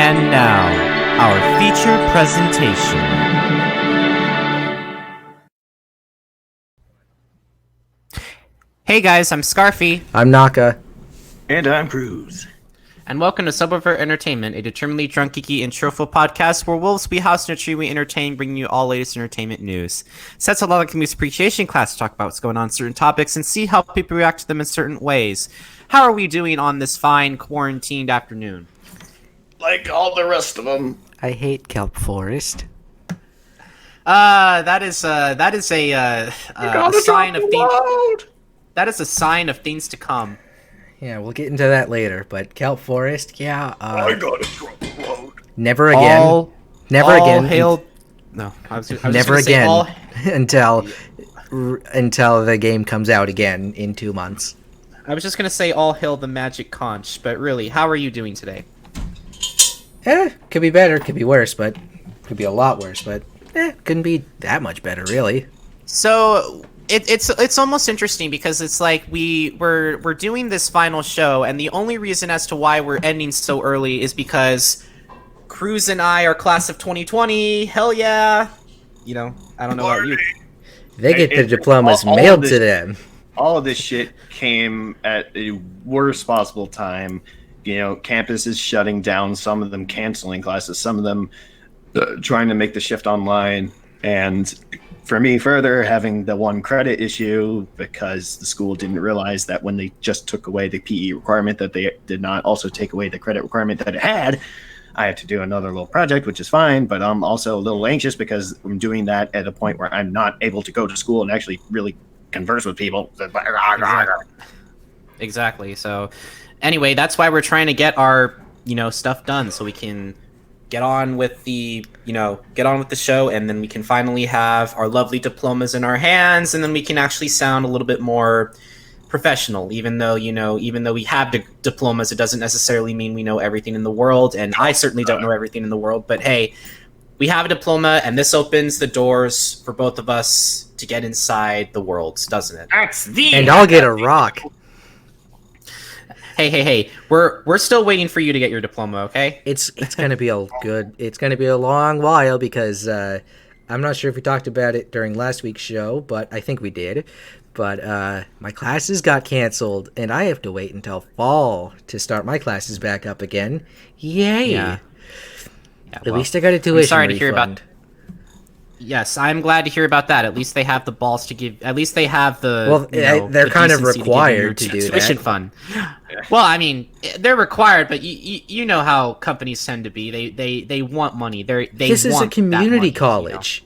And now, our feature presentation. Hey guys, I'm Scarfy. I'm Naka. And I'm Cruz. And welcome to Subwuffer Entertainment, a determinedly drunk, geeky, and cheerful podcast where wolves be house in a tree we entertain, bringing you all latest entertainment news. Sets a lot like the music appreciation class to talk about what's going on in certain topics and see how people react to them in certain ways. How are we doing on this fine quarantined afternoon? Like all the rest of them. I hate kelp forest. That is a sign of things. That is a sign of things to come. Yeah, we'll get into that later, but kelp forest, yeah. I got a drunk road. Never again. Never again. Hail. No, I was never just gonna say again until the game comes out again in 2 months. I was just gonna say all hail the magic conch, but really, how are you doing today? Could be better, could be worse, but could be a lot worse, but couldn't be that much better, really. So it's almost interesting because it's like we're doing this final show, and the only reason as to why we're ending so early is because Cruz and I are class of 2020. Hell yeah! You know, I don't know about you. They get their diplomas mailed to them. All of this shit came at a worst possible time. You know, campus is shutting down, some of them canceling classes, some of them trying to make the shift online. And for me, further, having the one credit issue because the school didn't realize that when they just took away the PE requirement that they did not also take away the credit requirement that it had. I had to do another little project, which is fine, but I'm also a little anxious because I'm doing that at a point where I'm not able to go to school and actually really converse with people. Exactly. So anyway, that's why we're trying to get our, stuff done so we can get on with the show, and then we can finally have our lovely diplomas in our hands, and then we can actually sound a little bit more professional. Even though we have diplomas, it doesn't necessarily mean we know everything in the world, and I certainly don't know everything in the world, but hey, we have a diploma, and this opens the doors for both of us to get inside the world, doesn't it? And I'll get a rock. Hey! We're still waiting for you to get your diploma, okay? It's gonna be it's gonna be a long while because I'm not sure if we talked about it during last week's show, but I think we did. But my classes got canceled, and I have to wait until fall to start my classes back up again. Yay! Yeah, At least I got a tuition sorry to refund. hear about. Yes, I'm glad to hear about that. At least they have the balls to give. At least they have the. Well, they're the kind of decency required to to give you do tuition that. fund. Well, I mean, they're required, but you know how companies tend to be. They want money. This is a community college.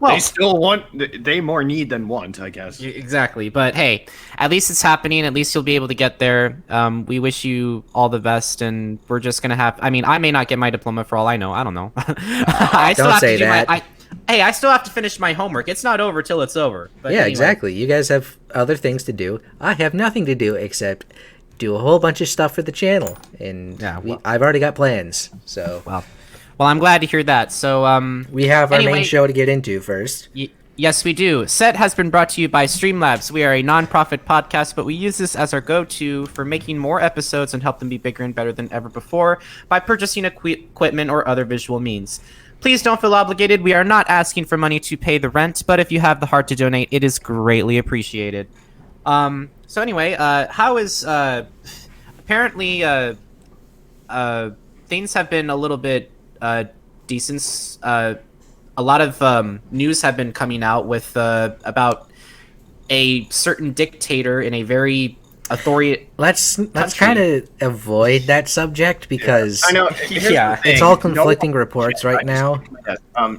Well, they still want. They more need than want, I guess. Exactly, but hey, at least it's happening. At least you'll be able to get there. We wish you all the best, and we're just gonna have. I mean, I may not get my diploma for all I know. I don't know. I still Don't have say to do that. I still have to finish my homework. It's not over till it's over. But Yeah, anyway. exactly. You guys have other things to do. I have nothing to do except do a whole bunch of stuff for the channel, and I've already got plans. So Well, I'm glad to hear that. So we have our anyway, main show to get into first. Yes, we do. Set has been brought to you by Streamlabs. We are a non-profit podcast, but we use this as our go-to for making more episodes and help them be bigger and better than ever before by purchasing equipment or other visual means. Please don't feel obligated. We are not asking for money to pay the rent, but if you have the heart to donate, it is greatly appreciated. So anyway, how is apparently things have been a little bit decent. A lot of news have been coming out with about a certain dictator in a very Let's kind of avoid that subject because I know. it's all conflicting reports right now.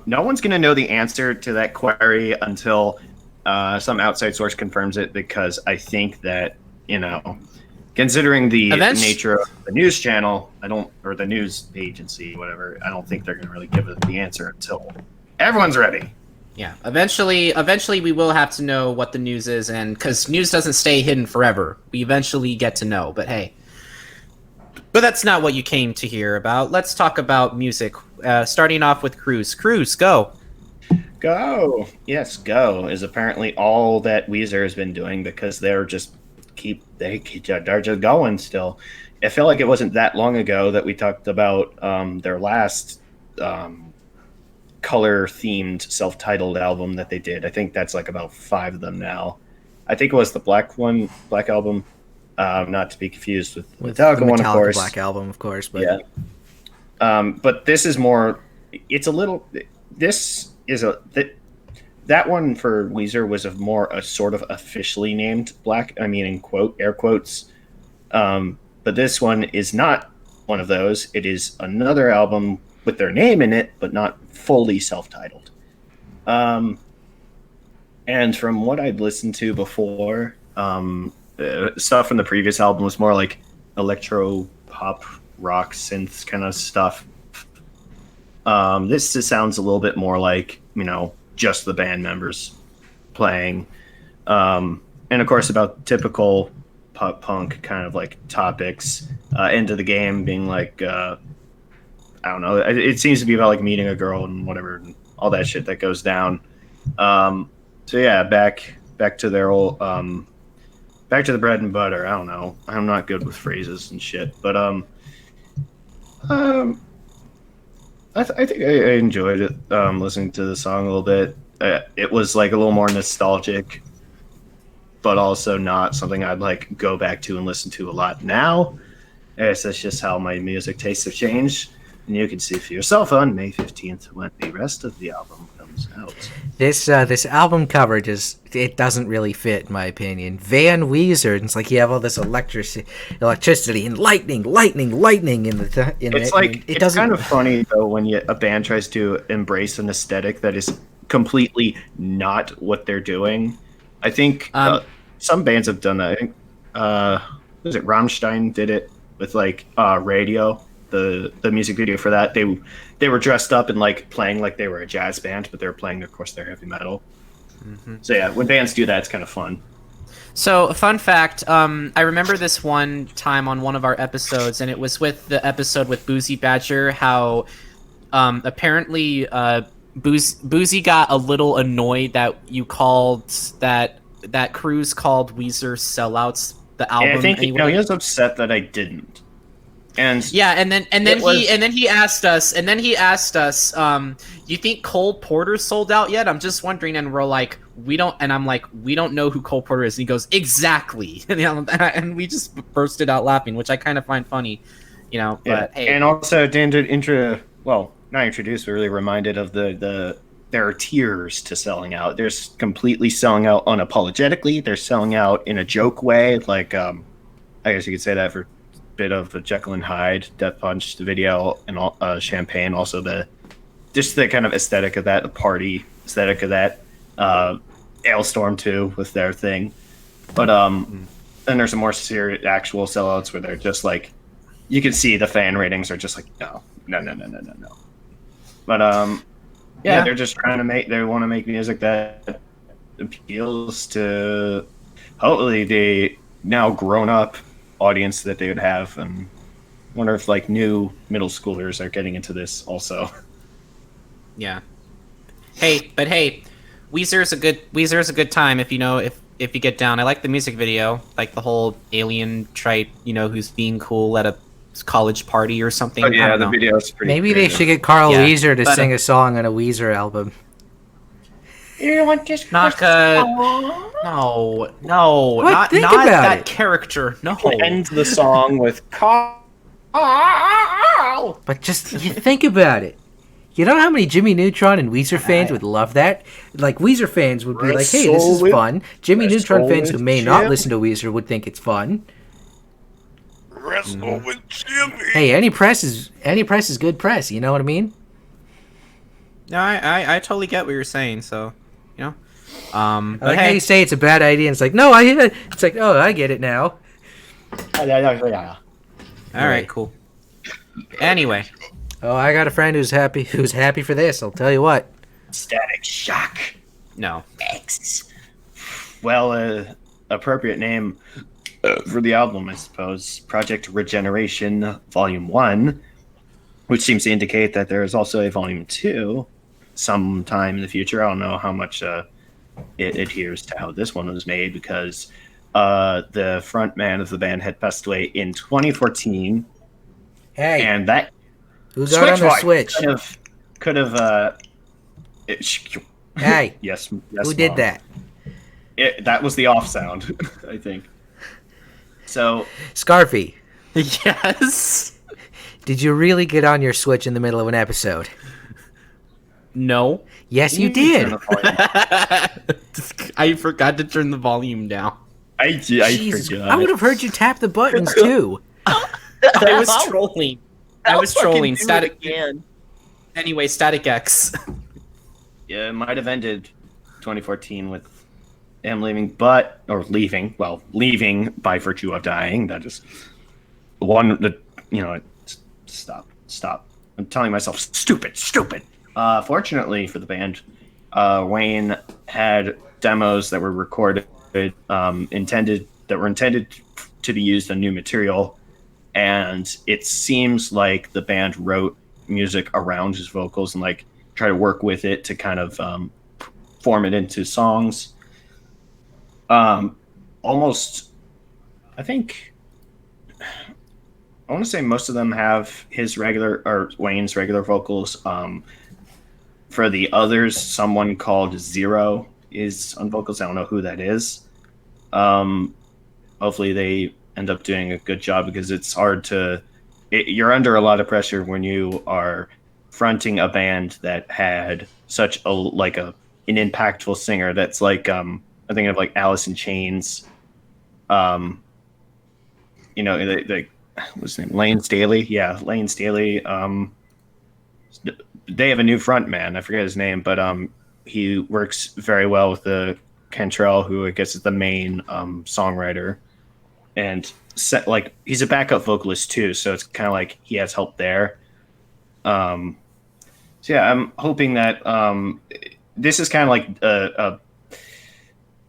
No one's going to know the answer to that query until some outside source confirms it, because I think that, considering the nature of the news channel, or the news agency, whatever, I don't think they're going to really give us the answer until everyone's ready. Yeah, eventually we will have to know what the news is, and because news doesn't stay hidden forever, we eventually get to know. But hey, that's not what you came to hear about. Let's talk about music. Starting off with Cruz. Cruz, go. Go. Yes, go is apparently all that Weezer has been doing, because they're just going still. it felt like it wasn't that long ago that we talked about their last color themed self-titled album that they did. I think that's like about 5 of them now. I think it was the Black album, not to be confused with Metallica the one, of course. Black album, of course. But yeah. But this is more. It's a little. This is that one for Weezer was a sort of officially named Black. I mean, in air quotes. But this one is not one of those. It is another album with their name in it, but not fully self-titled. And from what I'd listened to before, stuff from the previous album was more like electro pop rock synth kind of stuff. This just sounds a little bit more like, just the band members playing. And of course about typical pop punk kind of like topics, into the game being like, I don't know. It seems to be about like meeting a girl and whatever, and all that shit that goes down. So yeah, back to their old, back to the bread and butter. I don't know. I'm not good with phrases and shit, but I think I enjoyed it. Listening to the song a little bit. It was like a little more nostalgic, but also not something I'd like go back to and listen to a lot now. I guess that's just how my music tastes have changed. And you can see for yourself on May 15th when the rest of the album comes out. This album cover it doesn't really fit, in my opinion. Van Weezer, it's like you have all this electricity and lightning in the It's like it's kind of funny though when a band tries to embrace an aesthetic that is completely not what they're doing. I think some bands have done that. I think was it Rammstein did it with like Radio. The music video for that, they were dressed up and like playing like they were a jazz band, but they were playing, of course, their heavy metal. Mm-hmm. So yeah, when bands do that, it's kind of fun. So, fun fact, I remember this one time on one of our episodes, and it was with the episode with Boozy Badger, how apparently Boozy got a little annoyed that you called that Cruz called Weezer sellouts the album. And I think anyway. he was upset that I didn't. And yeah, and then he asked us, you think Cole Porter sold out yet? I'm just wondering, and we're like, we don't, and I'm like, we don't know who Cole Porter is. And he goes, exactly, and we just bursted out laughing, which I kind of find funny, But yeah. hey, and also not introduced, but really reminded of there are tiers to selling out. There's completely selling out unapologetically. They're selling out in a joke way, like I guess you could say that for bit of a Jekyll and Hyde, Death Punch, the video, and Champagne. Also the kind of aesthetic of that, the party aesthetic of that. Ailstorm too with their thing, but then there's some more serious actual sellouts where they're just like, you can see the fan ratings are just like no. But yeah, they're just trying to they want to make music that appeals to hopefully the now grown up audience that they would have, and wonder if like new middle schoolers are getting into this also. Yeah. Hey, Weezer's a good time if you get down. I like the music video, like the whole alien trite, who's being cool at a college party or something. Oh yeah, the video's pretty. Maybe they should get Carl Weezer to sing a song on a Weezer album. You want this Naka? No, not that it. Character. No. End the song with Carl. But just you think about it. You know how many Jimmy Neutron and Weezer fans would love that? Like, Weezer fans would be like, hey, this is fun. Jimmy Neutron fans who may not listen to Weezer would think it's fun. Wrestle with Jimmy. Hey, any press is good press. You know what I mean? No, I totally get what you're saying. So, I like how you say it's a bad idea. And it's like, no, it's like, oh, I get it now. Yeah. All right, cool. Anyway. Oh, I got a friend who's happy for this. I'll tell you what. Static Shock. No. X. Well, appropriate name for the album, I suppose. Project Regeneration Volume 1, which seems to indicate that there is also a Volume 2 sometime in the future. I don't know how much it adheres to how this one was made, because the front man of the band had passed away in 2014, Hey, and that who got on the Switch Switch? could have Hey, yes, who did Mom. that? That was the off sound, I think. So Scarfy, Yes. did you really get on your Switch in the middle of an episode? No. Yes, you turn did. the volume. I forgot to turn the volume down. I Jesus, forgot. I would have heard you tap the buttons too. I was trolling. I was trolling. Static. again. Anyway, Static X. Yeah, it might have ended 2014 with him leaving, leaving by virtue of dying. That is one that stop. I'm telling myself stupid. Fortunately for the band, Wayne had demos that were recorded, intended to be used on new material, and it seems like the band wrote music around his vocals and like try to work with it to kind of form it into songs. Almost, I think, I want to say most of them have Wayne's regular vocals. For the others, someone called Zero is on vocals. I don't know who that is. Hopefully they end up doing a good job, because it's hard to. You're under a lot of pressure when you are fronting a band that had such an impactful singer. That's like I'm thinking of like Alice in Chains. What's his name? Lane Staley. Yeah, Lane Staley. They have a new front man. I forget his name, but he works very well with the Cantrell, who I guess is the main songwriter, and he's a backup vocalist too. So it's kind of like he has help there. So yeah, I'm hoping that this is kind of like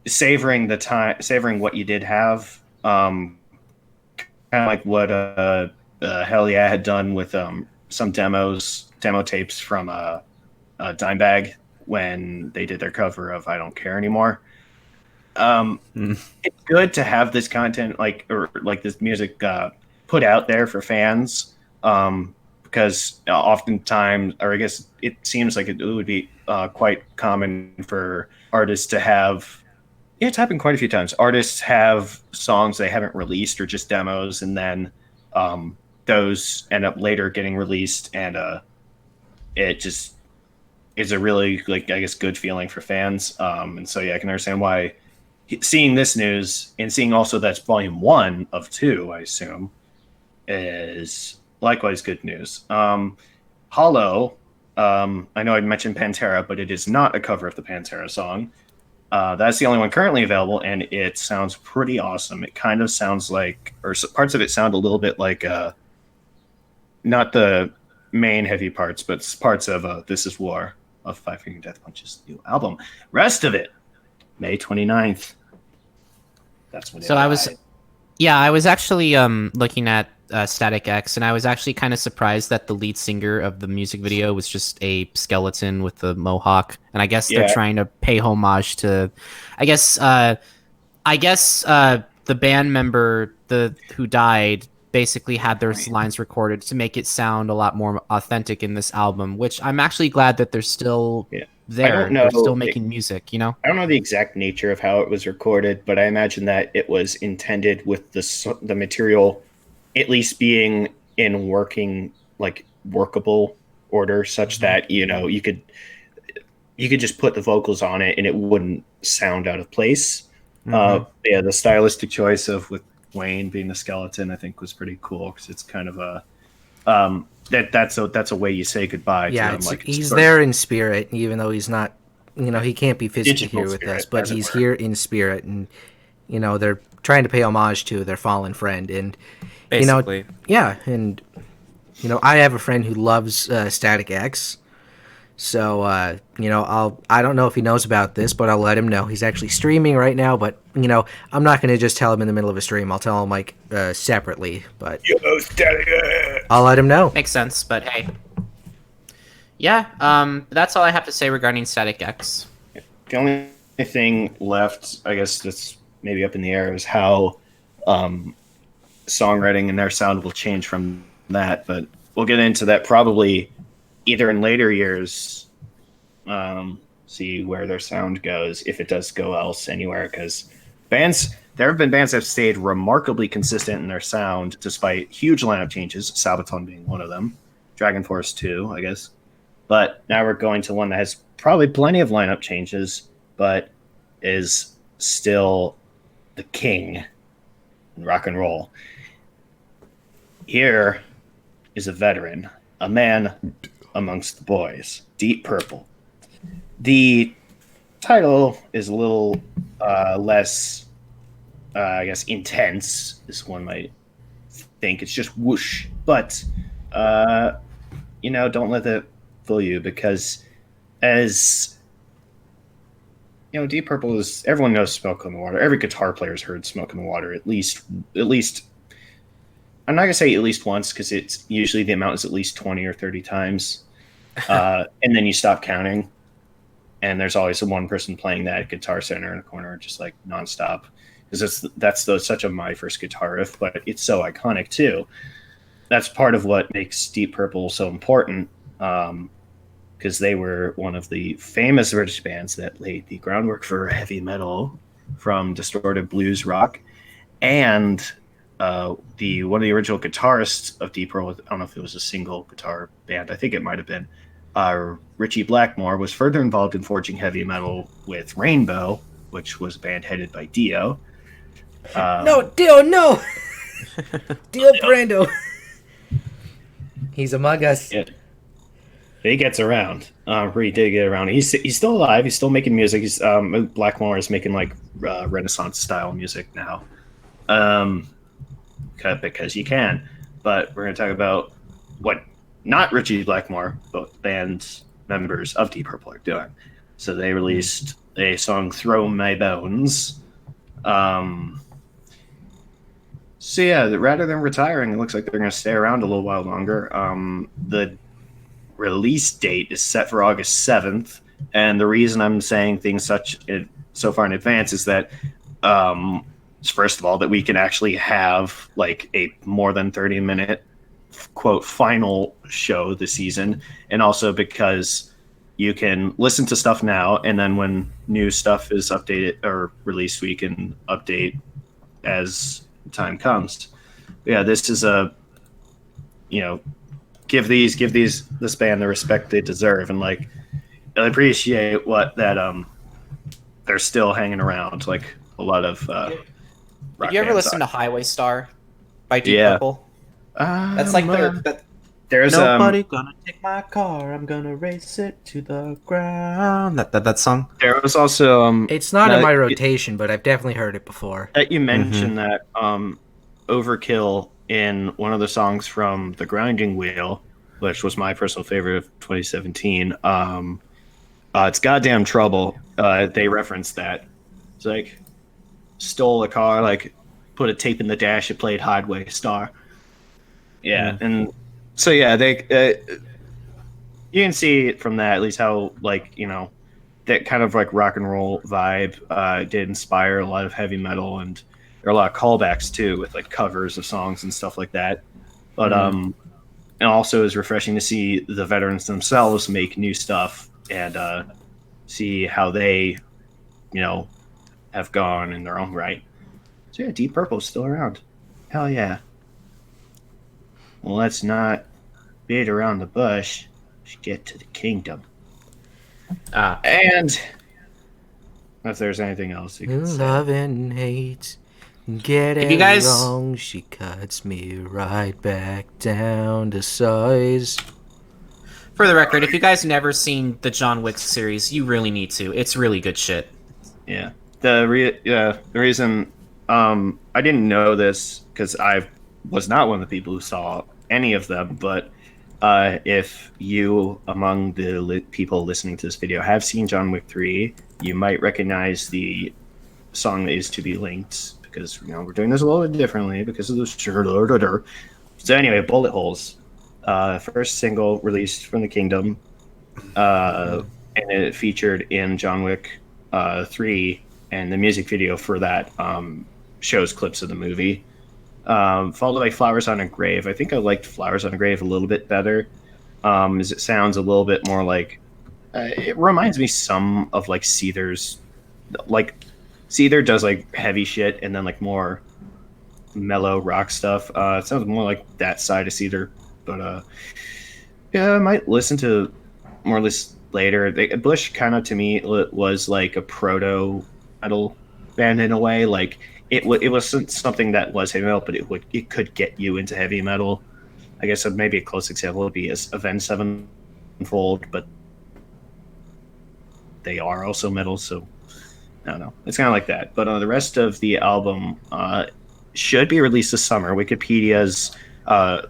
savoring the time, savoring what you did have. Kind of like what Hell Yeah had done with some demo tapes from Dimebag when they did their cover of I Don't Care Anymore. It's good to have this content or this music put out there for fans, because oftentimes, or I guess it seems like it would be quite common for artists to have. Yeah, it's happened quite a few times. Artists have songs they haven't released or just demos, and then those end up later getting released, and it just is a really good feeling for fans. And so yeah, I can understand why seeing this news and seeing also that's volume 1 of 2, I assume, is likewise good news. Hollow, I know I mentioned Pantera, but it is not a cover of the Pantera song. That's the only one currently available, and it sounds pretty awesome. It kind of sounds like, or parts of it sound a little bit like, not the main heavy parts, but parts of This Is War of Five Finger Death Punch's new album. Rest of it, May 29th. That's when. So I was actually looking at Static X, and I was actually kind of surprised that the lead singer of the music video was just a skeleton with the mohawk, and I guess they're trying to pay homage to, I guess the band member who died basically had their lines recorded to make it sound a lot more authentic in this album, which I'm actually glad that they're still there. They're still making music, I don't know the exact nature of how it was recorded, but I imagine that it was intended with the material at least being in workable order, such that you could just put the vocals on it and it wouldn't sound out of place. The stylistic choice with Wayne being the skeleton, I think, was pretty cool, because it's kind of a that's a way you say goodbye. Yeah, to him. He's there in spirit, even though he's not. He can't be physically here with us, but he's here in spirit, and they're trying to pay homage to their fallen friend, and basically, and I have a friend who loves Static X. So, I don't know if he knows about this, but I'll let him know. He's actually streaming right now, but, I'm not going to just tell him in the middle of a stream. I'll tell him, separately, but I'll let him know. Makes sense, but hey. Yeah, that's all I have to say regarding Static X. The only thing left, I guess, that's, maybe up in the air is how songwriting and their sound will change from that. But we'll get into that probably either in later years. See where their sound goes, if it does go else anywhere, because there have been bands that have stayed remarkably consistent in their sound despite huge lineup changes, Sabaton being one of them, Dragon Force 2, I guess. But now we're going to one that has probably plenty of lineup changes, but is still the king in rock and roll. Here is a veteran, a man amongst the boys, Deep Purple. The title is a little less, I guess, intense, as one might think. It's just whoosh. But, don't let that fool you, because as, Deep Purple is, everyone knows Smoke on the Water. Every guitar player's heard Smoke on the Water at least, I'm not going to say at least once, because it's usually the amount is at least 20 or 30 times. And then you stop counting. And there's always one person playing that Guitar Center in a corner, just like nonstop, because that's such a my first guitar riff, but it's so iconic too. That's part of what makes Deep Purple so important, because they were one of the famous British bands that laid the groundwork for heavy metal, from distorted blues rock, and one of the original guitarists of Deep Purple. I don't know if it was a single guitar band. I think it might have been. Richie Blackmore was further involved in forging heavy metal with Rainbow, which was a band headed by Dio. No, Dio, no! Dio Brando. He's among us. Yeah. He gets around. He did get around. He's still alive. He's still making music. Blackmore is making like Renaissance style music now, because you can. But we're going to talk about what not Richie Blackmore, but band members of Deep Purple are doing. So they released a song, Throw My Bones. So yeah, rather than retiring, it looks like they're going to stay around a little while longer. The release date is set for August 7th. And the reason I'm saying things so far in advance is that, first of all, that we can actually have like a more than 30-minute quote final show this season, and also because you can listen to stuff now, and then when new stuff is updated or released, we can update as time comes. Yeah, this is give this band the respect they deserve, and like I appreciate what that they're still hanging around, like a lot of Have you ever listened to Highway Star by Deep Purple? That's like there's nobody gonna take my car. I'm gonna race it to the ground. That song. There was also it's not in my rotation, but I've definitely heard it before. That you mentioned that Overkill in one of the songs from The Grinding Wheel, which was my personal favorite of 2017. It's Goddamn Trouble. They referenced that. It's like stole a car, like put a tape in the dash. It played Highway Star. Yeah, and so yeah, they you can see it from that, at least how that kind of like rock and roll vibe did inspire a lot of heavy metal, and there are a lot of callbacks too with like covers of songs and stuff like that. But and also is refreshing to see the veterans themselves make new stuff and see how they have gone in their own right. So yeah, Deep Purple's still around. Hell yeah. Well, let's not beat around the bush. Let's get to the kingdom. And if there's anything else you can say. Love and hate. Get it wrong. She cuts me right back down to size. For the record, if you guys never seen the John Wick series, you really need to. It's really good shit. Yeah. The reason I didn't know this, because I was not one of the people who saw any of them, but if you, among the people listening to this video, have seen John Wick 3, you might recognize the song that is to be linked, because we're doing this a little bit differently because of the so anyway, Bullet Holes, first single released from the Kingdom, and it featured in John Wick 3 and the music video for that shows clips of the movie. Followed by Flowers on a Grave. I think I liked Flowers on a Grave a little bit better, as it sounds a little bit more like it reminds me some of like Seether's. Like Seether does like heavy shit and then like more mellow rock stuff. It sounds more like that side of Seether, but yeah, I might listen to more of this later. Bush kind of to me was like a proto metal band in a way. Like it wasn't something that was heavy metal, but it could get you into heavy metal. I guess maybe a close example would be as Avenged Sevenfold, but they are also metal, so I don't know. It's kind of like that. But the rest of the album should be released this summer. Wikipedia's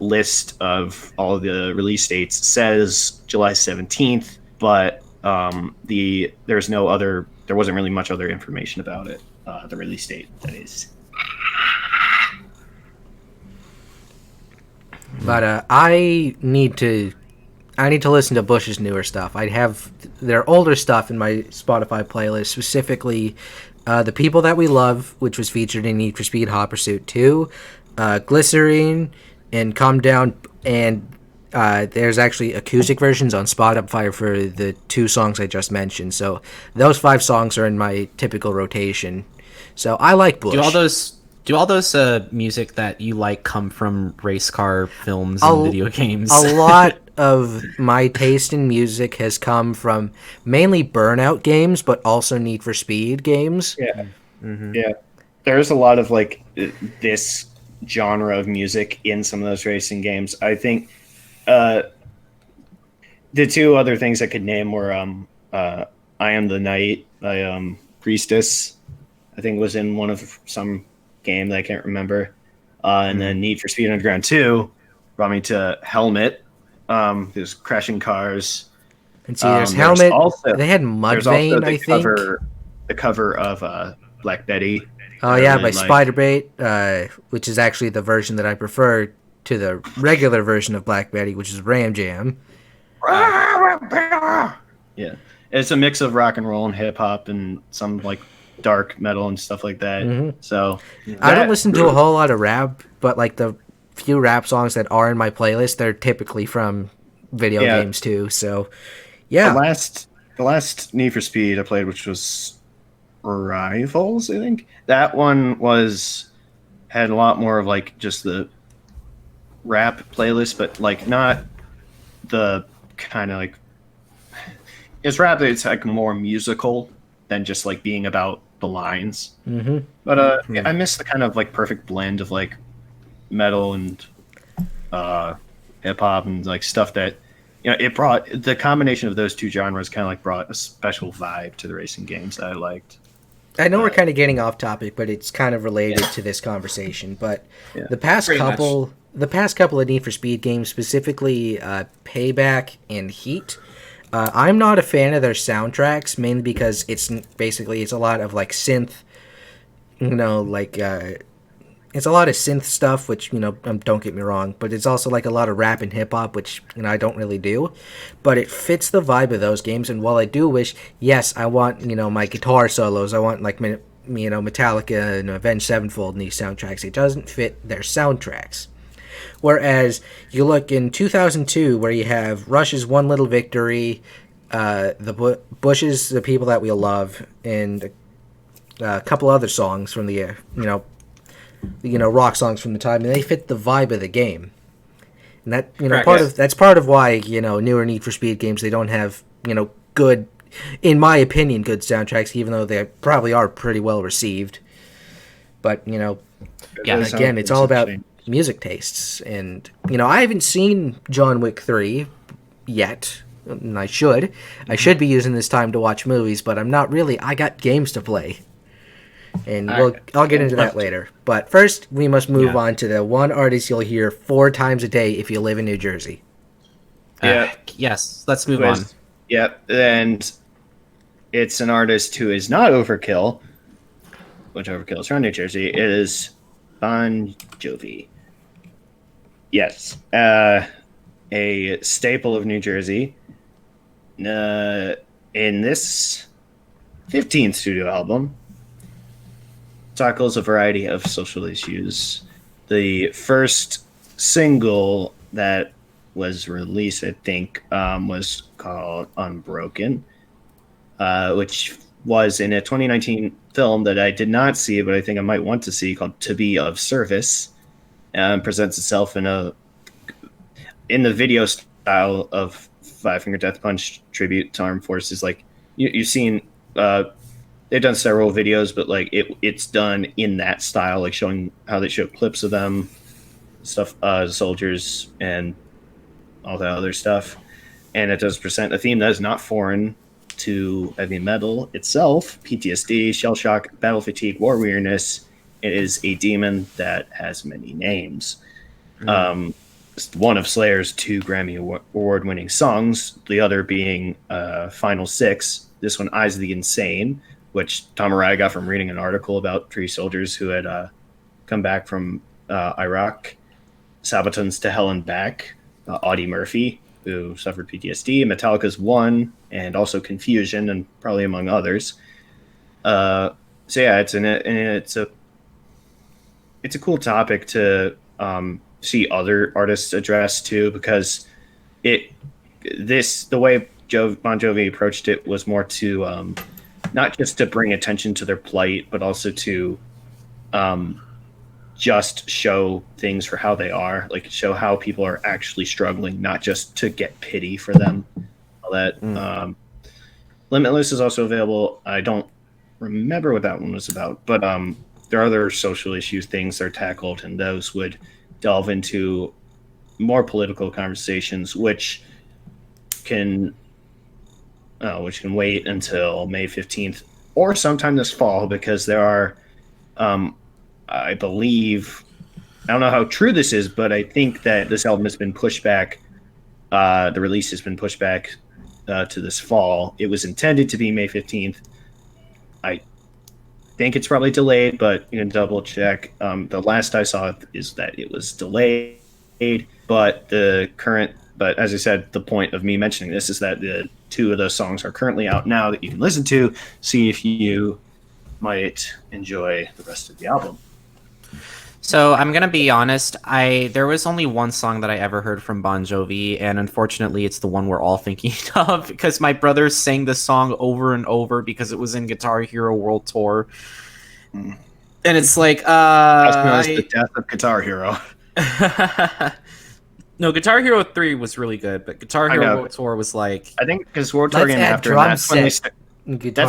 list of all of the release dates says July 17th, but there wasn't really much other information about it. The release date, that is. But I need to listen to Bush's newer stuff. I have their older stuff in my Spotify playlist, specifically The People That We Love, which was featured in Need for Speed Hot Pursuit 2, Glycerine, and Calm Down, and there's actually acoustic versions on Spotify for the 2 songs I just mentioned. So those 5 songs are in my typical rotation. So I like Bush. Do all those music that you like come from race car films and video games? A lot of my taste in music has come from mainly Burnout games, but also Need for Speed games. Yeah, yeah. There's a lot of like this genre of music in some of those racing games. I think the 2 other things I could name were "I Am the Night" by Priestess. I think was in one of some game that I can't remember. And then Need for Speed Underground 2 brought me to Helmet. There's crashing cars. And see, there's Helmet. They had Mudvayne, I think. The cover of Black Betty. Oh, yeah, by Spiderbait, which is actually the version that I prefer to the regular version of Black Betty, which is Ram Jam. Yeah. It's a mix of rock and roll and hip hop and some like dark metal and stuff like that. Mm-hmm. So I don't listen to a whole lot of rap, but like the few rap songs that are in my playlist, they're typically from video games too. So yeah, the last Need for Speed I played, which was Rivals, I think that one had a lot more of like just the rap playlist, but like not the kind of like it's rap. It's like more musical than just like being about the lines. Mm-hmm. But I miss the kind of like perfect blend of like metal and hip hop and like stuff that it brought. The combination of those 2 genres kind of like brought a special vibe to the racing games that I liked. I know we're kind of getting off topic, but it's kind of related to this conversation. But the past couple of Need for Speed games, specifically Payback and Heat, I'm not a fan of their soundtracks, mainly because it's a lot of like synth, it's a lot of synth stuff, which, don't get me wrong, but it's also like a lot of rap and hip hop, which, I don't really do, but it fits the vibe of those games. And while I do wish, yes, I want, my guitar solos, I want like, Metallica and Avenged Sevenfold in these soundtracks, it doesn't fit their soundtracks. Whereas you look in 2002, where you have Rush's One Little Victory, the Bush's The People That We Love, and a couple other songs from the rock songs from the time, and they fit the vibe of the game. And that that's part of why newer Need for Speed games, they don't have good, in my opinion, good soundtracks, even though they probably are pretty well received. But again, it's all about music tastes. And I haven't seen John Wick 3 yet, and I should be using this time to watch movies, but I'm not really. I got games to play, and I'll get into that later. But first, we must move on to the one artist you'll hear 4 times a day if you live in New Jersey. Yes, let's move on. Yep, and it's an artist who is not Overkill, which Overkill is from New Jersey. It is Bon Jovi. Yes, a staple of New Jersey. In this 15th studio album, tackles a variety of social issues. The first single that was released, I think, was called Unbroken, which was in a 2019 film that I did not see, but I think I might want to see, called To Be of Service. Presents itself in the video style of Five Finger Death Punch tribute to armed forces. Like you've seen, they've done several videos, but like it's done in that style, like showing how they show clips of them, stuff, soldiers, and all that other stuff. And it does present a theme that is not foreign to heavy metal itself: PTSD, shell shock, battle fatigue, war weariness. It is a demon that has many names. One of Slayer's 2 Grammy Award-winning songs, the other being Final Six. This one, Eyes of the Insane, which Tom Araya got from reading an article about 3 soldiers who had come back from Iraq. Sabatons to Hell and Back, Audie Murphy, who suffered PTSD, Metallica's One, and also Confusion, and probably among others. So yeah, it's a cool topic to see other artists address too, because the way Bon Jovi approached it was more to not just to bring attention to their plight, but also to just show things for how they are, like show how people are actually struggling, not just to get pity for them. All that. Limitless is also available. I don't remember what that one was about, but there are other social issue things that are tackled, and those would delve into more political conversations, which can wait until May 15th or sometime this fall, because there are, I believe, I don't know how true this is, but I think that this album has been pushed back. The release has been pushed back to this fall. It was intended to be May 15th. I think it's probably delayed, but you can double check. The last I saw is that it was delayed, but but as I said, the point of me mentioning this is that the 2 of those songs are currently out now that you can listen to, see if you might enjoy the rest of the album. So I'm gonna be honest. There was only one song that I ever heard from Bon Jovi, and unfortunately, it's the one we're all thinking of, because my brother sang the song over and over because it was in Guitar Hero World Tour, and it's like, That's the death of Guitar Hero. No, Guitar Hero 3 was really good, but Guitar Hero World Tour was like, I think because World Tour came after, that's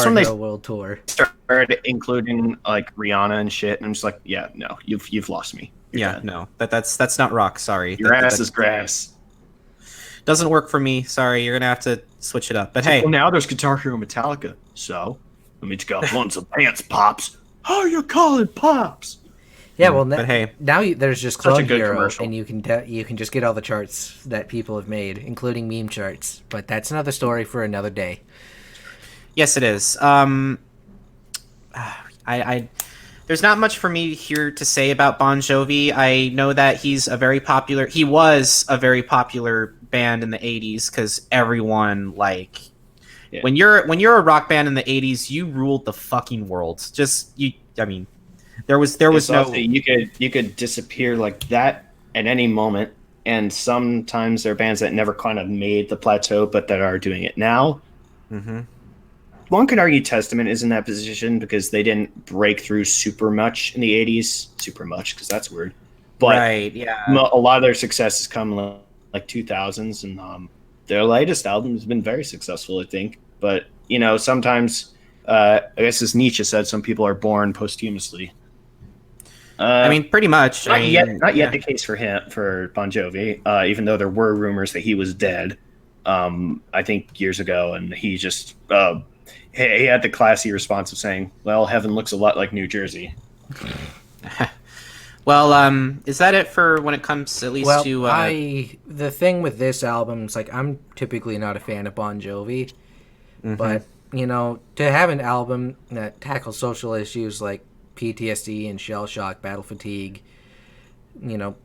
when they World Tour started including like Rihanna and shit, and I'm just like, yeah, no, you've lost me. You're done. No, that's not rock. Sorry, your ass is grass. Doesn't work for me. Sorry, you're gonna have to switch it up. But hey, well, now there's Guitar Hero Metallica, so let me go on some pants, pops. How you call it pops? Yeah, well, but hey, now there's just Club Hero, commercial. and you can just get all the charts that people have made, including meme charts. But that's another story for another day. Yes, it is. There's not much for me here to say about Bon Jovi. I know that he was a very popular band in the 80s, because everyone, like, when you're a rock band in the 80s, you ruled the fucking world. There was no, you could disappear like that at any moment, and sometimes there are bands that never kind of made the plateau, but that are doing it now. Mm-hmm. One could argue Testament is in that position because they didn't break through super much in the 80s. Super much, because that's weird. But right, yeah. A lot of their success has come like 2000s, and their latest album has been very successful, I think. But, sometimes, I guess as Nietzsche said, some people are born posthumously. Pretty much. Not yet the case for Bon Jovi, even though there were rumors that he was dead, I think years ago, and he just... he had the classy response of saying, well, heaven looks a lot like New Jersey. Well, is that it for when it comes at least to... the thing with this album is, like, I'm typically not a fan of Bon Jovi, but, to have an album that tackles social issues like PTSD and shell shock, battle fatigue, the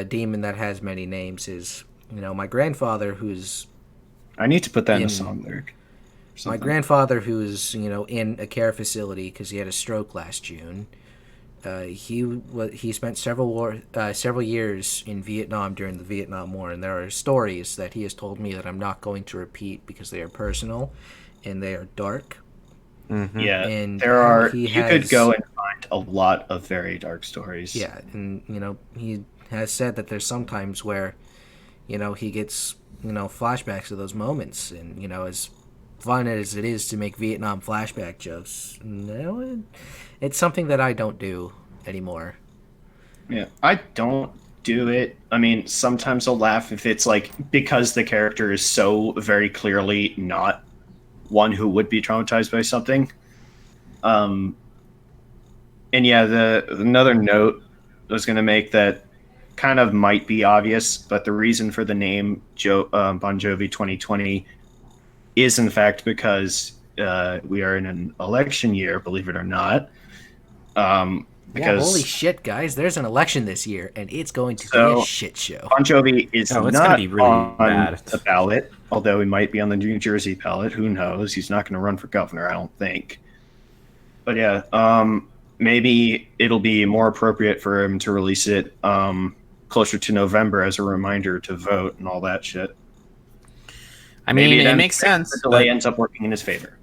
demon that has many names is, my grandfather, who's... I need to put that in a song lyric. My something. grandfather, who's in a care facility because he had a stroke last June, he spent several years in Vietnam during the Vietnam War, and there are stories that he has told me that I'm not going to repeat because they are personal and they are dark. Mm-hmm. Yeah, And there are. he You could has go and find a lot of very dark stories. yeah, and he has said that there's sometimes where he gets flashbacks of those moments, and as fun as it is to make Vietnam flashback jokes, it's something that I don't do anymore. Yeah, I don't do it. I mean, sometimes I'll laugh if it's like because the character is so very clearly not one who would be traumatized by something. Um, and yeah, the another note I was going to make that kind of might be obvious, but the reason for the name Bon Jovi 2020 is in fact because we are in an election year, believe it or not. Yeah, holy Because shit, guys! There's an election this year, and it's going to be a so shit show. Bon Jovi is Oh, it's gonna not be really on bad. the ballot, although he might be on the New Jersey ballot. Who knows? He's not going to run for governor, I don't think. But yeah, maybe it'll be more appropriate for him to release it closer to November as a reminder to vote and all that shit. I Maybe mean, it then makes the sense, delay but ends up working in his favor.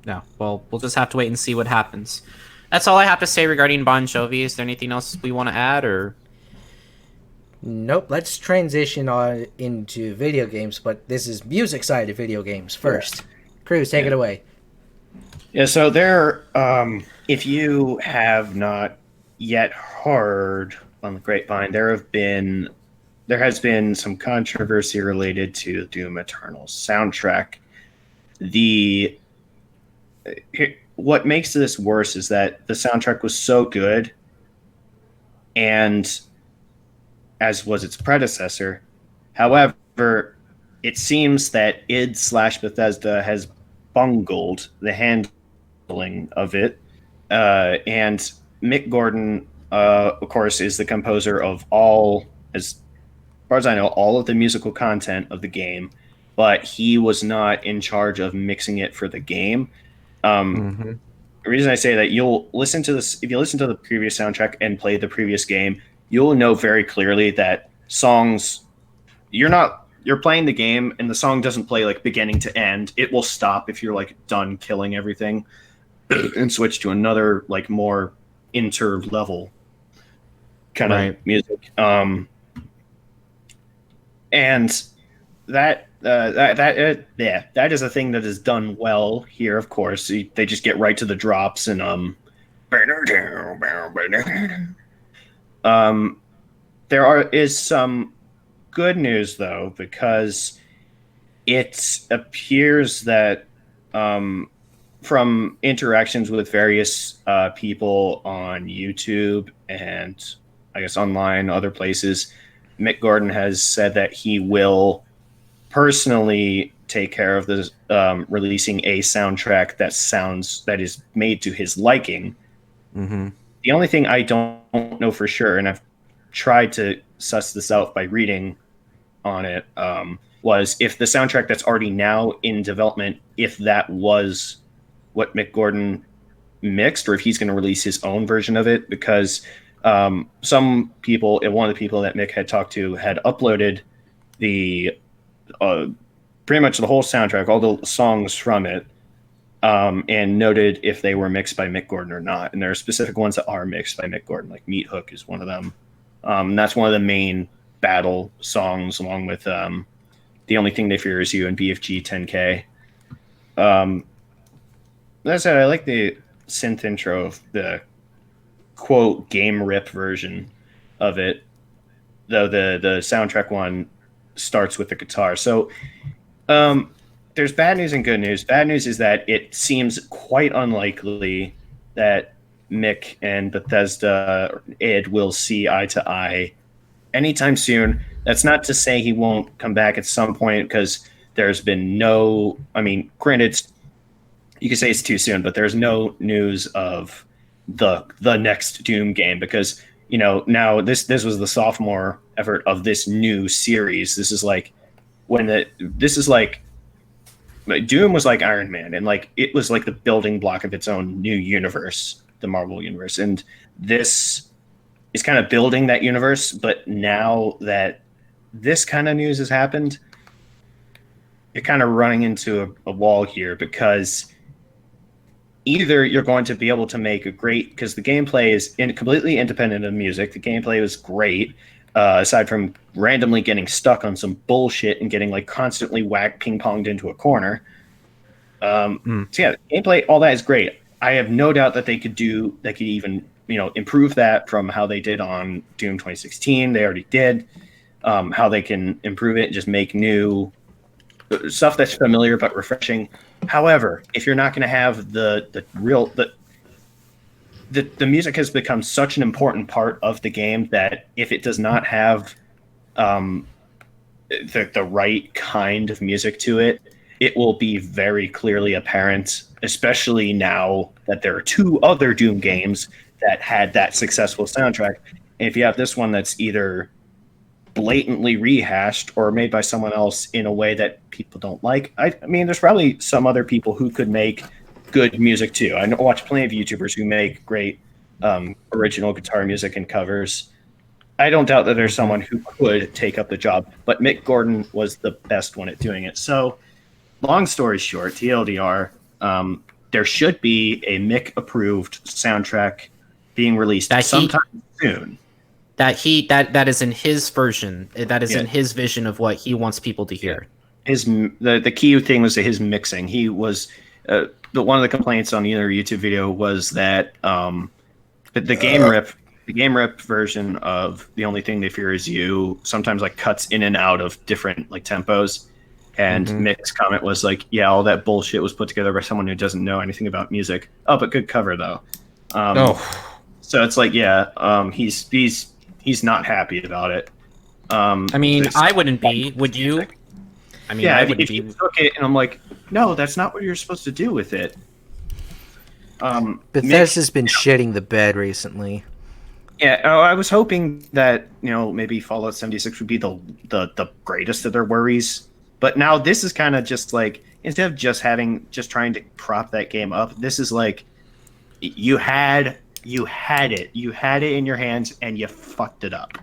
no. Well, we'll just have to wait and see what happens. That's all I have to say regarding Bon Jovi. Is there anything else we want to add, or? Nope. Let's transition on into video games, but this is music side of video games first. Cruz, take it away. Yeah, so if you have not yet heard on the grapevine, there has been some controversy related to Doom Eternal's soundtrack. The what makes this worse is that the soundtrack was so good, and as was its predecessor. However, it seems that id slash Bethesda has bungled the handling of it, and Mick Gordon, of course, is the composer of as far as I know, all of the musical content of the game, but he was not in charge of mixing it for the game. Mm-hmm. The reason I say that, you'll listen to this if you listen to the previous soundtrack and play the previous game, you'll know very clearly that songs you're playing the game and the song doesn't play like beginning to end. It will stop if you're like done killing everything and switch to another like more inter level kind of Right. music. And that is a thing that is done well here. Of course, they just get right to the drops and is some good news though, because it appears that from interactions with various people on YouTube and I guess online other places, Mick Gordon has said that he will personally take care of this releasing a soundtrack that is made to his liking. Mm-hmm. The only thing I don't know for sure, and I've tried to suss this out by reading on it, was if the soundtrack that's already now in development, if that was what Mick Gordon mixed, or if he's going to release his own version of it, because some people, one of the people that Mick had talked to, had uploaded the pretty much the whole soundtrack, all the songs from it, and noted if they were mixed by Mick Gordon or not. And there are specific ones that are mixed by Mick Gordon, like Meat Hook is one of them. And that's one of the main battle songs, along with The Only Thing They Fear Is You and BFG 10K. That said, I like the synth intro of the quote game rip version of it, though the soundtrack one starts with the guitar. So there's bad news and good news. Bad news is that it seems quite unlikely that Mick and Bethesda id will see eye to eye anytime soon. That's not to say he won't come back at some point, because there's been no, I mean, granted, you could say it's too soon, but there's no news of the next Doom game, because now this was the sophomore effort of this new series. This is like Doom was like Iron Man, and like it was like the building block of its own new universe, the Marvel universe, and this is kind of building that universe. But now that this kind of news has happened, you're kind of running into a wall here because either you're going to be able to make a great, because the gameplay is completely independent of music. The gameplay was great, aside from randomly getting stuck on some bullshit and getting like constantly ping ponged into a corner. So yeah, gameplay, all that is great. I have no doubt that they could even improve that from how they did on Doom 2016. They already did. How they can improve it and just make new stuff that's familiar but refreshing. However, if you're not going to have the music has become such an important part of the game that if it does not have the right kind of music to it, it will be very clearly apparent, especially now that there are two other Doom games that had that successful soundtrack. And if you have this one that's either blatantly rehashed or made by someone else in a way that people don't like, I mean, there's probably some other people who could make good music too. I watch plenty of YouTubers who make great original guitar music and covers. I don't doubt that there's someone who could take up the job, but Mick Gordon was the best one at doing it. So, long story short, TLDR, there should be a Mick-approved soundtrack being released sometime soon. That is in his version. That is in his vision of what he wants people to hear. The key thing was his mixing. He was one of the complaints on either YouTube video was that the game rip version of The Only Thing They Fear Is You sometimes like cuts in and out of different like tempos. And Mick's comment was like, "Yeah, all that bullshit was put together by someone who doesn't know anything about music." Oh, but good cover though. So it's like, he's not happy about it. I mean, I wouldn't be. Would you? I mean, I wouldn't if you took it and I'm like, no, that's not what you're supposed to do with it. Bethesda's been shitting the bed recently. Yeah, I was hoping that maybe Fallout 76 would be the greatest of their worries, but now this is kind of just like, instead of just trying to prop that game up, this is like you had it in your hands and you fucked it up.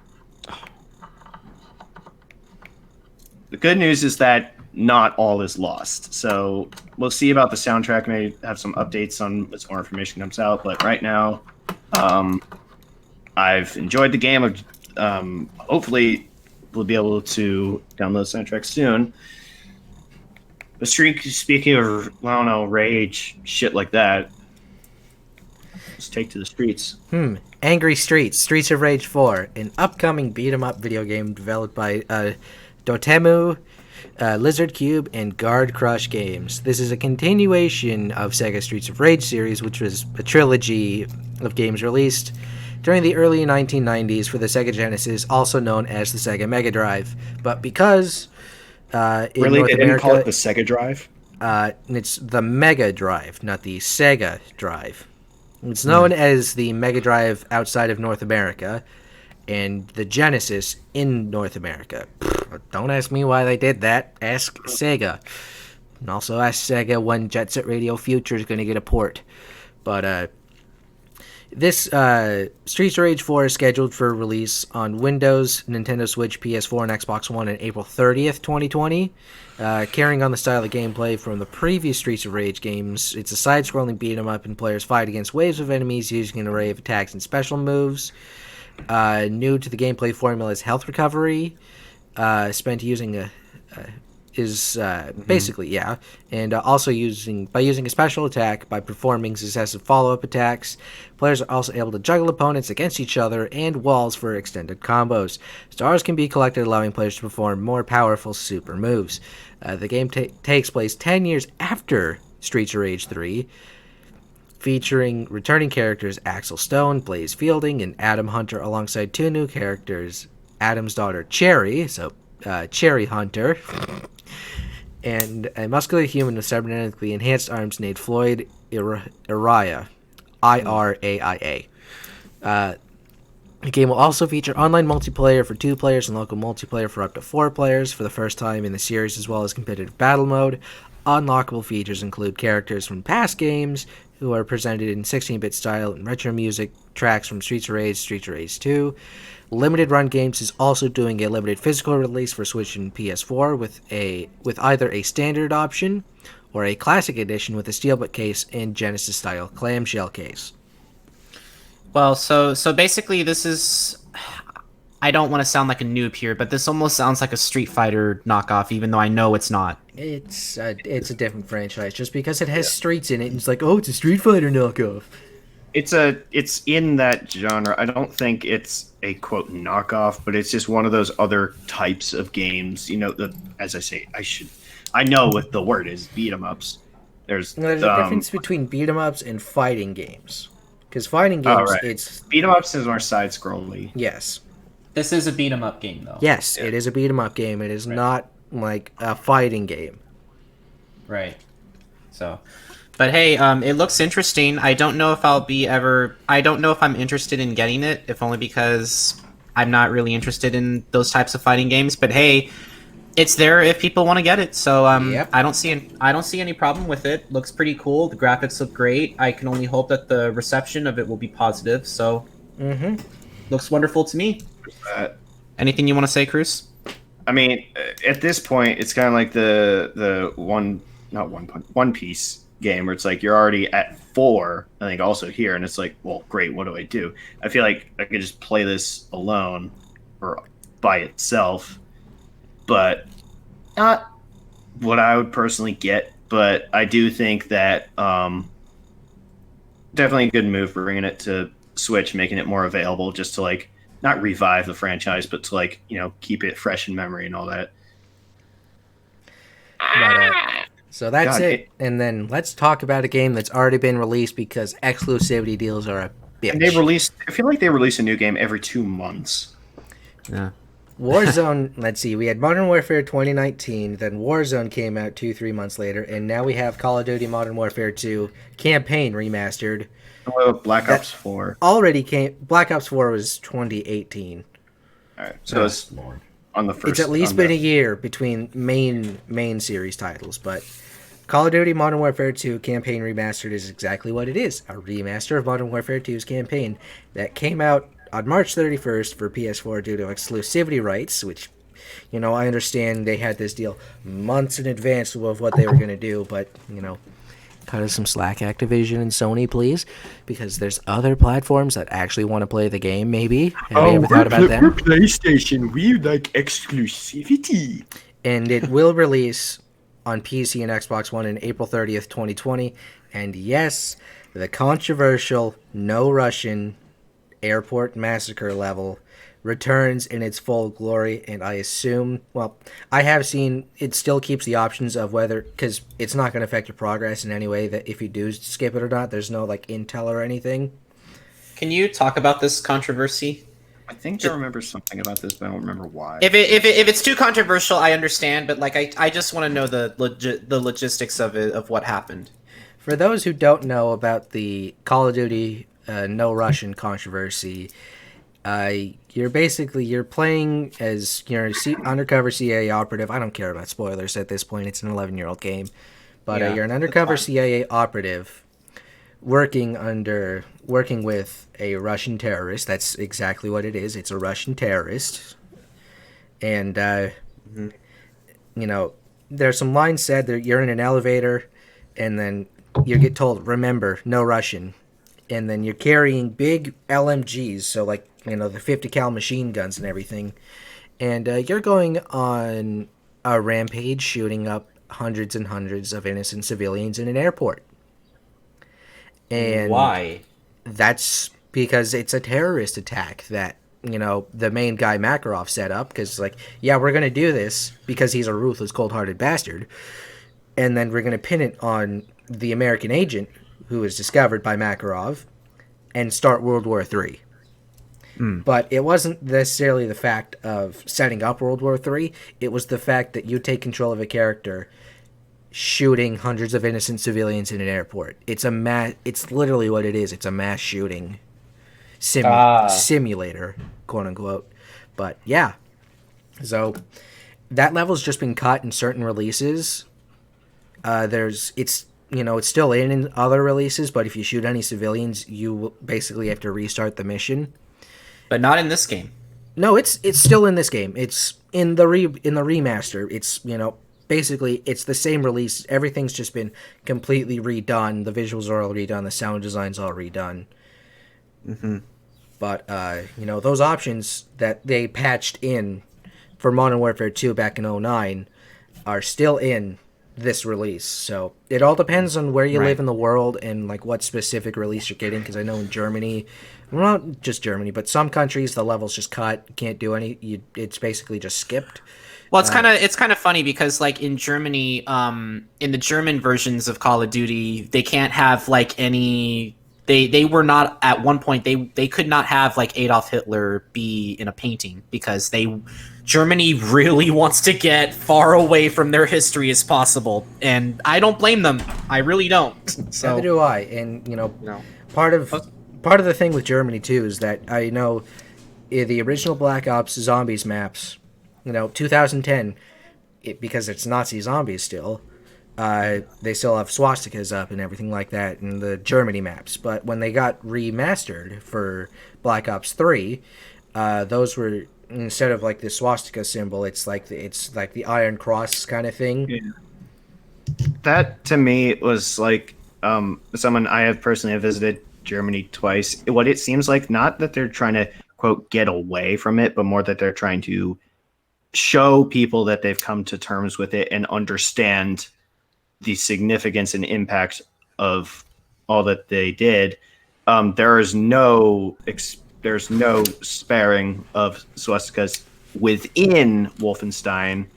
The good news is that not all is lost. So we'll see about the soundtrack. Maybe have some updates on as more information comes out. But right now, I've enjoyed the game. Hopefully, we'll be able to download the soundtrack soon. But speaking of, I don't know, rage, shit like that, let's take to the streets. Angry Streets, Streets of Rage 4, an upcoming beat-em-up video game developed by Dotemu, Lizard Cube, and Guard Crush Games. This is a continuation of Sega Streets of Rage series, which was a trilogy of games released during the early 1990s for the Sega Genesis, also known as the Sega Mega Drive. But because in North they didn't call it the Sega Drive? It's the Mega Drive, not the Sega Drive. It's known as the Mega Drive outside of North America, and the Genesis in North America. Don't ask me why they did that. Ask Sega. And also ask Sega when Jet Set Radio Future is going to get a port. But this Streets of Rage 4 is scheduled for release on Windows, Nintendo Switch, PS4, and Xbox One on April 30th, 2020. Carrying on the style of gameplay from the previous Streets of Rage games, it's a side-scrolling beat-em-up, and players fight against waves of enemies using an array of attacks and special moves. New to the gameplay formula is health recovery, spent using and also using a special attack by performing successive follow-up attacks. Players are also able to juggle opponents against each other and walls for extended combos. Stars can be collected, allowing players to perform more powerful super moves. The game takes place 10 years after Streets of Rage 3, featuring returning characters Axel Stone, Blaze Fielding, and Adam Hunter, alongside two new characters, Adam's daughter Cherry, Cherry Hunter, and a muscular human with cybernetically enhanced arms named Floyd Iraia, Iraia. The game will also feature online multiplayer for 2 players and local multiplayer for up to 4 players for the first time in the series, as well as competitive battle mode. Unlockable features include characters from past games who are presented in 16-bit style and retro music, tracks from Streets of Rage, Streets of Rage 2. Limited Run Games is also doing a limited physical release for Switch and PS4 with either a standard option or a classic edition with a steelbook case and Genesis-style clamshell case. Well, so basically, this is. I don't want to sound like a noob here, but this almost sounds like a Street Fighter knockoff, even though I know it's not. It's a different franchise just because it has streets in it. And it's like, oh, it's a Street Fighter knockoff. It's in that genre. I don't think it's a quote knockoff, but it's just one of those other types of games. As I say, I know what the word is. Beat 'em ups. There's a difference between beat 'em ups and fighting games. Because fighting games, it's beat 'em ups is more side scrolly. Yes. This is a beat 'em up game, though. Yes, it is a beat 'em up game. It is not like a fighting game. Right. So, but hey, it looks interesting. I don't know if I don't know if I'm interested in getting it, if only because I'm not really interested in those types of fighting games. But hey, it's there if people want to get it. So Yep. I don't see any problem with it. Looks pretty cool. The graphics look great. I can only hope that the reception of it will be positive. So, looks wonderful to me. Anything you want to say, Cruz? I mean, at this point, it's kind of like the One Piece game where it's like you're already at 4. I think also here, and it's like, well, great. What do I do? I feel like I could just play this alone or by itself, but not what I would personally get. But I do think that definitely a good move bringing it to Switch, making it more available, just to like not revive the franchise, but to like keep it fresh in memory and all that. But, so that's it. And then let's talk about a game that's already been released because exclusivity deals are a bitch. And I feel like they release a new game every 2 months. Yeah. Warzone, let's see, we had Modern Warfare 2019, then Warzone came out 2-3 months later, and now we have Call of Duty Modern Warfare 2 Campaign Remastered. Black Ops 4. Black Ops 4 was 2018. All right, so it's on the first. It's at least been a year between main series titles, but Call of Duty Modern Warfare 2 Campaign Remastered is exactly what it is, a remaster of Modern Warfare 2's campaign that came out on March 31st for PS4 due to exclusivity rights, which, I understand they had this deal months in advance of what they were going to do, but, cut us some slack, Activision and Sony, please, because there's other platforms that actually want to play the game, maybe. Have you ever thought about them? We're PlayStation. We like exclusivity. And it will release on PC and Xbox One in April 30th, 2020. And yes, the controversial No Russian Airport Massacre level returns in its full glory, and I assume, I have seen it still keeps the options of whether, because it's not going to affect your progress in any way, that if you do skip it or not, there's no intel or anything. Can you talk about this controversy? I think I remember something about this, but I don't remember why. If it's too controversial, I understand, but I just want to know the logistics of it, of what happened. For those who don't know about the Call of Duty No Russian controversy, you're playing as undercover CIA operative. I don't care about spoilers at this point. It's an 11-year-old game, but you're an undercover CIA operative working with a Russian terrorist. That's exactly what it is. It's a Russian terrorist, and there's some lines said that you're in an elevator, and then you get told, "Remember, no Russian," and then you're carrying big LMGs, so the 50 cal machine guns and everything, and you're going on a rampage, shooting up hundreds and hundreds of innocent civilians in an airport. And why? That's because it's a terrorist attack that the main guy Makarov set up, because we're gonna do this because he's a ruthless, cold-hearted bastard, and then we're gonna pin it on the American agent who was discovered by Makarov and start World War III. But it wasn't necessarily the fact of setting up World War III. It was the fact that you take control of a character shooting hundreds of innocent civilians in an airport. It's literally what it is. It's a mass shooting simulator, quote unquote. But yeah, so that level's just been cut in certain releases. It's it's still in other releases, but if you shoot any civilians, you basically have to restart the mission. But not in this game. No, it's still in this game. It's in the remaster. It's basically it's the same release. Everything's just been completely redone. The visuals are all redone. The sound design's all redone. Mm-hmm. But those options that they patched in for Modern Warfare 2 back in 2009 are still in this release. So it all depends on where you live in the world and like what specific release you're getting. Because I know in Germany, well, not just Germany, but some countries the level's just cut. You can't do it's basically just skipped. Well, it's kind of funny because like in Germany, in the German versions of Call of Duty, they can't have like any. They were not at one point they could not have like Adolf Hitler be in a painting because Germany really wants to get far away from their history as possible, and I don't blame them. I really don't. So neither do I. And no. part of the thing with Germany too is that I know the original Black Ops Zombies maps, 2010, because it's Nazi zombies still. They still have swastikas up and everything like that in the Germany maps. But when they got remastered for Black Ops 3, those were, instead of like the swastika symbol, it's like the Iron Cross kind of thing. Yeah. That to me was like someone I have personally visited Germany twice. What it seems like, not that they're trying to quote get away from it, but more that they're trying to show people that they've come to terms with it and understand the significance and impact of all that they did. There's no sparing of swastikas within Wolfenstein.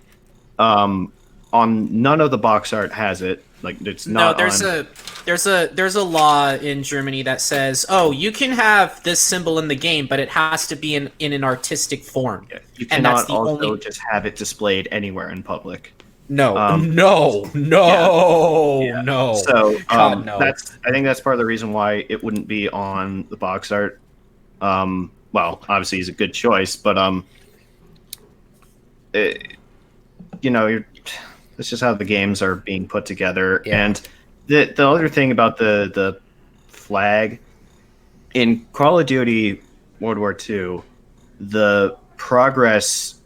On none of the box art has it. Like it's not. No, there's a law in Germany that says, oh, you can have this symbol in the game, but it has to be in an artistic form. Yeah, you and that's cannot the also only... just have it displayed anywhere in public. No. So God, no. I think that's part of the reason why it wouldn't be on the box art. Well, obviously he's a good choice, but it's just how the games are being put together. Yeah. And the other thing about the flag in Call of Duty World War II, the progress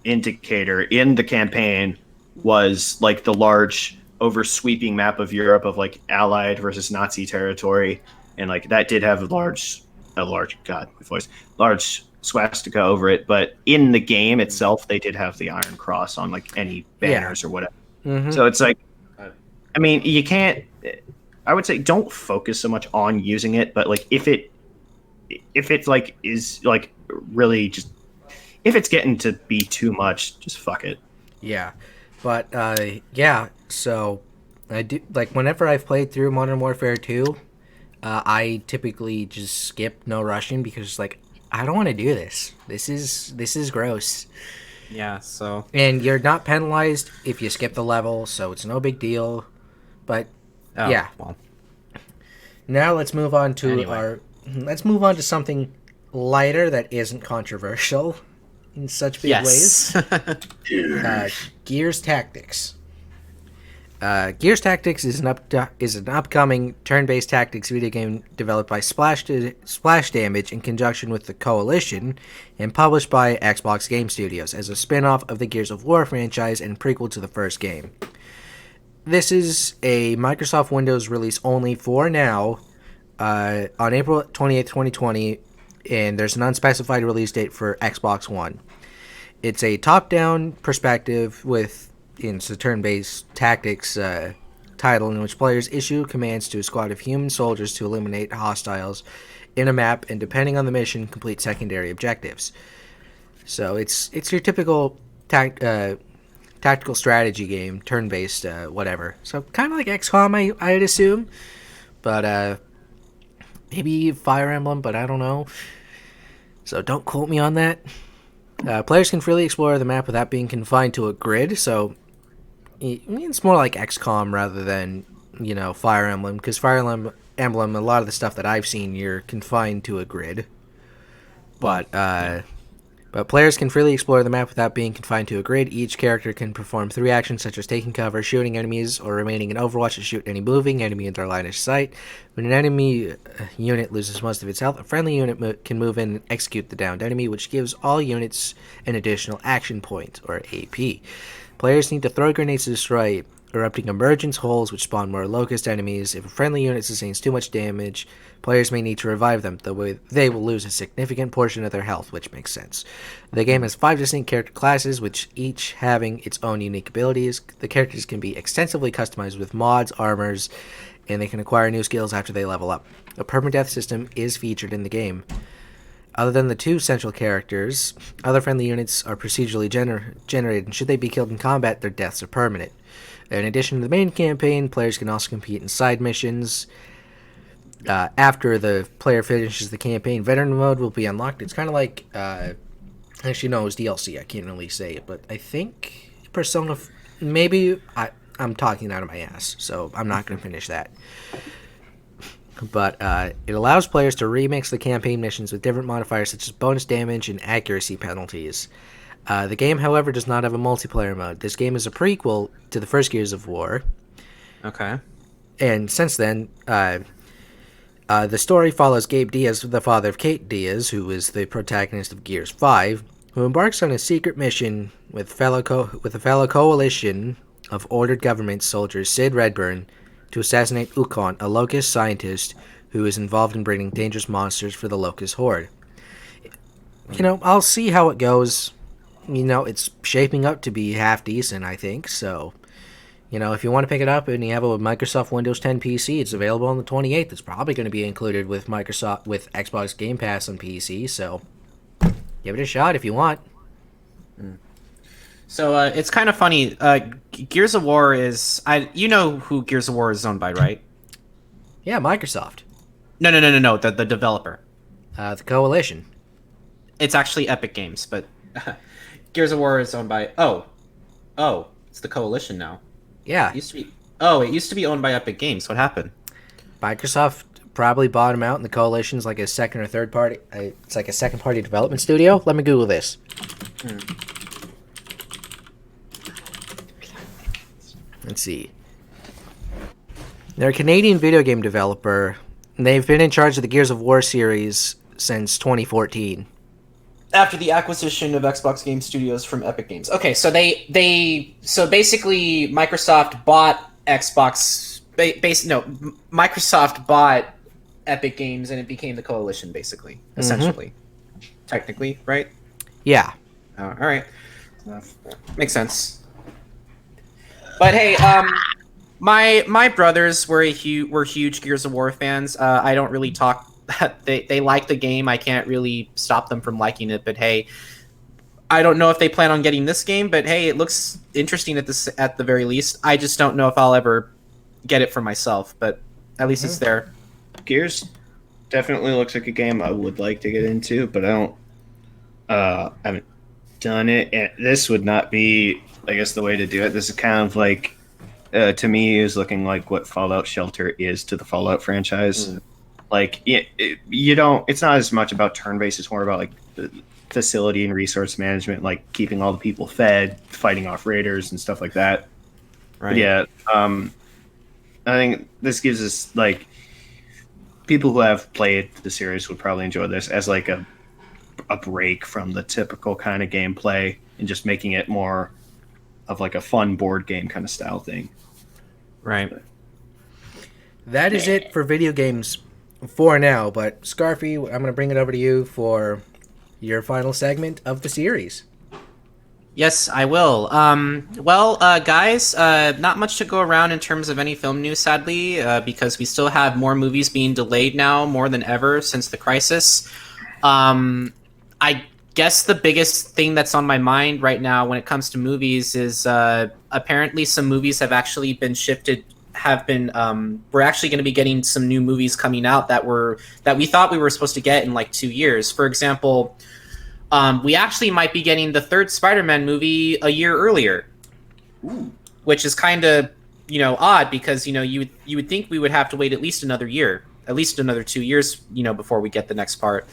indicator in the campaign was like the large oversweeping map of Europe of like Allied versus Nazi territory, and like that did have large swastika over it. But in the game itself, they did have the Iron Cross on like any banners or whatever. Mm-hmm. So it's like, I mean, you can't. I would say don't focus so much on using it, but like if it's like is like really just if it's getting to be too much, just fuck it. Yeah. But, so I do, like, whenever I've played through Modern Warfare 2, I typically just skip no rushing because, like, I don't want to do this. This is gross. Yeah, so... And you're not penalized if you skip the level, so it's no big deal. But, yeah. Well. Now let's move on to Anyway. something lighter that isn't controversial in such big ways. Gears Tactics. Gears Tactics is an upcoming turn-based tactics video game developed by Splash Damage in conjunction with the Coalition and published by Xbox Game Studios as a spin-off of the Gears of War franchise and prequel to the first game. This is a Microsoft Windows release only for now, on April 28th, 2020, and there's an unspecified release date for Xbox One. It's a top-down perspective it's a turn-based tactics title in which players issue commands to a squad of human soldiers to eliminate hostiles in a map and, depending on the mission, complete secondary objectives. So it's your typical tactical strategy game, turn-based, whatever. So kind of like XCOM, I'd assume, but maybe Fire Emblem, but I don't know. So don't quote me on that. Players can freely explore the map without being confined to a grid, so it's more like XCOM rather than, Fire Emblem, because Fire Emblem, a lot of the stuff that I've seen, you're confined to a grid. But players can freely explore the map without being confined to a grid. Each character can perform 3 actions such as taking cover, shooting enemies, or remaining in Overwatch to shoot any moving enemy in their line of sight. When an enemy unit loses most of its health, a friendly unit can move in and execute the downed enemy, which gives all units an additional action point, or AP. Players need to throw grenades to destroy erupting emergence holes, which spawn more locust enemies. If a friendly unit sustains too much damage, players may need to revive them, though they will lose a significant portion of their health, which makes sense. The game has 5 distinct character classes, which each having its own unique abilities. The characters can be extensively customized with mods, armors, and they can acquire new skills after they level up. A permadeath system is featured in the game. Other than the 2 central characters, other friendly units are procedurally generated, and should they be killed in combat, their deaths are permanent. In addition to the main campaign, players can also compete in side missions. After the player finishes the campaign, veteran mode will be unlocked. It's kind of like, actually no, it was DLC. I can't really say it, but I think Persona. Maybe I'm talking out of my ass, so I'm not going to finish that. But it allows players to remix the campaign missions with different modifiers such as bonus damage and accuracy penalties. The game, however, does not have a multiplayer mode. This game is a prequel to the first Gears of War. Okay. And since then, the story follows Gabe Diaz, the father of Kate Diaz, who is the protagonist of Gears 5, who embarks on a secret mission with a fellow coalition of ordered government soldiers, Sid Redburn, to assassinate Ukon, a Locust scientist who is involved in breeding dangerous monsters for the Locust Horde. I'll see how it goes. It's shaping up to be half decent, I think. So, if you want to pick it up and you have a Microsoft Windows 10 PC, it's available on the 28th. It's probably going to be included with Xbox Game Pass on PC. So, give it a shot if you want. So it's kind of funny. Gears of War is you know who Gears of War is owned by, right? Yeah, Microsoft. No. The developer. The Coalition. It's actually Epic Games, but Gears of War is owned by. Oh, it's the Coalition now. Yeah. It used to be owned by Epic Games. What happened? Microsoft probably bought them out, and the Coalition's like a second or third party. It's like a second party development studio. Let me Google this. Let's see. They're a Canadian video game developer. And they've been in charge of the Gears of War series since 2014. After the acquisition of Xbox Game Studios from Epic Games. Okay, so so basically Microsoft bought Microsoft bought Epic Games and it became the Coalition, basically, essentially, technically, right? Yeah. All right, makes sense. But hey, my brothers were huge Gears of War fans. I don't really talk. They like the game. I can't really stop them from liking it. But hey, I don't know if they plan on getting this game. But hey, it looks interesting at the very least. I just don't know if I'll ever get it for myself. But at least it's there. Gears definitely looks like a game I would like to get into, but I haven't done it. And this would not be, I guess, the way to do it. This is kind of like, to me, is looking like what Fallout Shelter is to the Fallout franchise. Like, you don't. It's not as much about turn-based. It's more about like the facility and resource management, like keeping all the people fed, fighting off raiders and stuff like that. Right. But yeah, I think this gives us, like, people who have played the series would probably enjoy this as like a break from the typical kind of gameplay and just making it more of like a fun board game kind of style thing. Right. That is it for video games for now, but Scarfy, I'm going to bring it over to you for your final segment of the series. Yes, I will. Guys, not much to go around in terms of any film news, sadly, because we still have more movies being delayed now, more than ever since the crisis. I guess the biggest thing that's on my mind right now when it comes to movies is apparently some movies have actually been shifted. We're actually going to be getting some new movies coming out that we thought we were supposed to get in like 2 years. For example, we actually might be getting the third Spider-Man movie a year earlier. Ooh. Which is kind of, odd because, you would think we would have to wait at least another year, at least another 2 years, before we get the next part.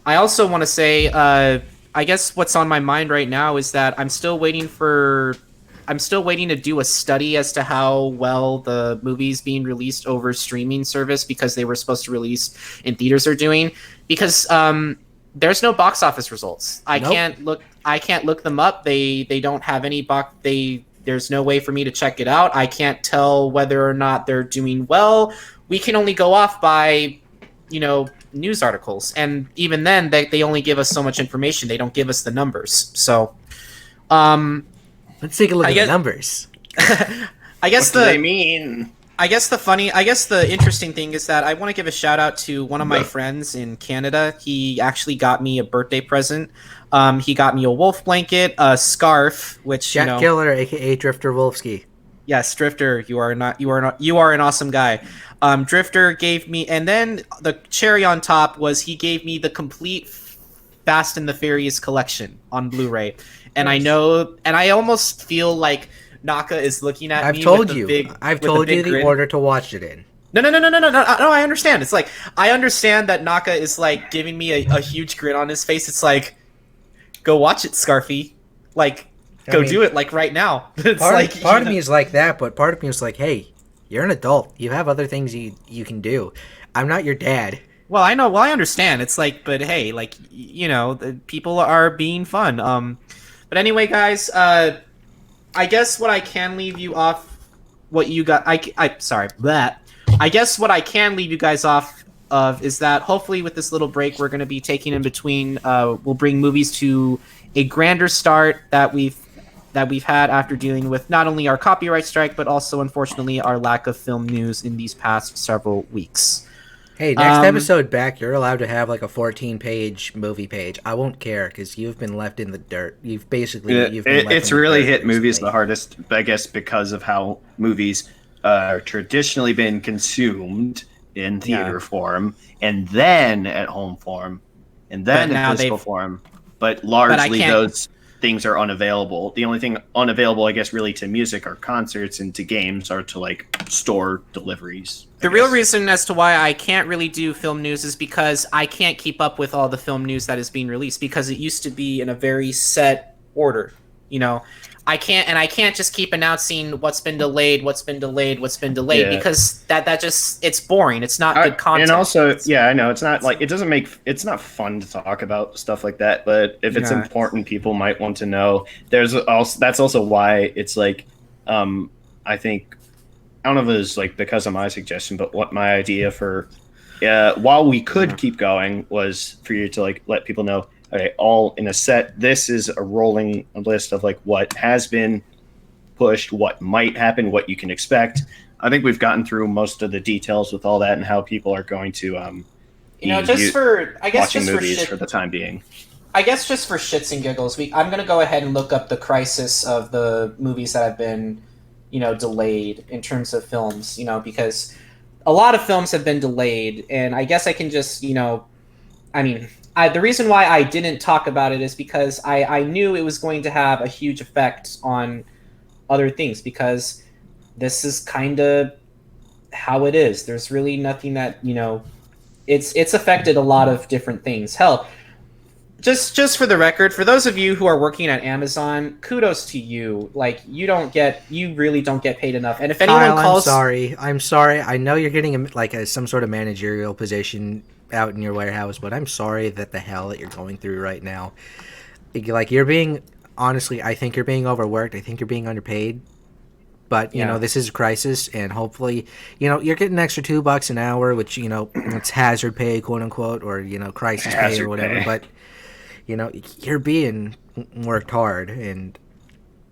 I also want to say, I guess what's on my mind right now is that I'm still waiting to do a study as to how well the movies being released over streaming service, because they were supposed to release in theaters, are doing. Because there's no box office results. Nope. I can't look them up. They don't have any there's no way for me to check it out. I can't tell whether or not they're doing well. We can only go off by, news articles, and even then they only give us so much information. They don't give us the numbers. So Let's take a look I at guess- the numbers. I guess What do they mean? I guess the interesting thing is that I want to give a shout out to one of my friends in Canada. He actually got me a birthday present. He got me a wolf blanket, a scarf, which Jack Killer, aka Drifter Wolfsky. yes, Drifter, you are an awesome guy. Drifter gave me, and then the cherry on top was he gave me the complete Fast and the Furious collection on Blu-ray. And I know, and I almost feel like Naka is looking at me. I've told you the order to watch it in. No, I understand. It's like, I understand that Naka is like giving me a huge grin on his face. It's like, go watch it, Scarfy. Like, do it, like, right now. It's Part of me is like that, but part of me is like, hey, you're an adult. You have other things you can do. I'm not your dad. Well, I know. Well, I understand. It's like, but hey, like, the people are being fun. But anyway, guys, I guess what I can leave you off, what you got, sorry, that. I guess what I can leave you guys off of is that hopefully with this little break we're going to be taking in between, we'll bring movies to a grander start that we've had after dealing with not only our copyright strike, but also, unfortunately, our lack of film news in these past several weeks. Hey, next episode back, you're allowed to have like a 14-page movie page. I won't care because you've been left in the dirt. It's really hit movies the hardest, I guess, because of how movies are traditionally been consumed in theater form, and then at home form, and then in physical form. But largely those things are unavailable. The only thing unavailable, I guess, really to music or concerts and to games are to like store deliveries. The real reason as to why I can't really do film news is because I can't keep up with all the film news that is being released, because it used to be in a very set order. I can't just keep announcing what's been delayed, because that just, it's boring. It's not good content. And also, I know it's not like it's not fun to talk about stuff like that. But if it's important, people might want to know. That's also why it's like, I think, I don't know if it was like because of my suggestion, but what my idea for, while we could keep going, was for you to like let people know. Okay, all in a set. This is a rolling list of like what has been pushed, what might happen, what you can expect. I think we've gotten through most of the details with all that and how people are going to, watching movies for the time being. I guess just for shits and giggles, I'm going to go ahead and look up the crisis of the movies that have been, delayed in terms of films, because a lot of films have been delayed, and I guess I can just, the reason why I didn't talk about it is because I knew it was going to have a huge effect on other things, because this is kind of how it is. There's really nothing that, it's affected a lot of different things. Hell, just for the record, for those of you who are working at Amazon, kudos to you. Like, you really don't get paid enough. And if anyone calls... I'm sorry. I know you're getting some sort of managerial position out in your warehouse, but I'm sorry that the hell that you're going through right now. Like, you're being, honestly, I think you're being overworked. I think you're being underpaid. But, this is a crisis, and hopefully, you're getting an extra $2 an hour, which, it's hazard pay, quote unquote, or, crisis pay or whatever. But, you're being worked hard, and...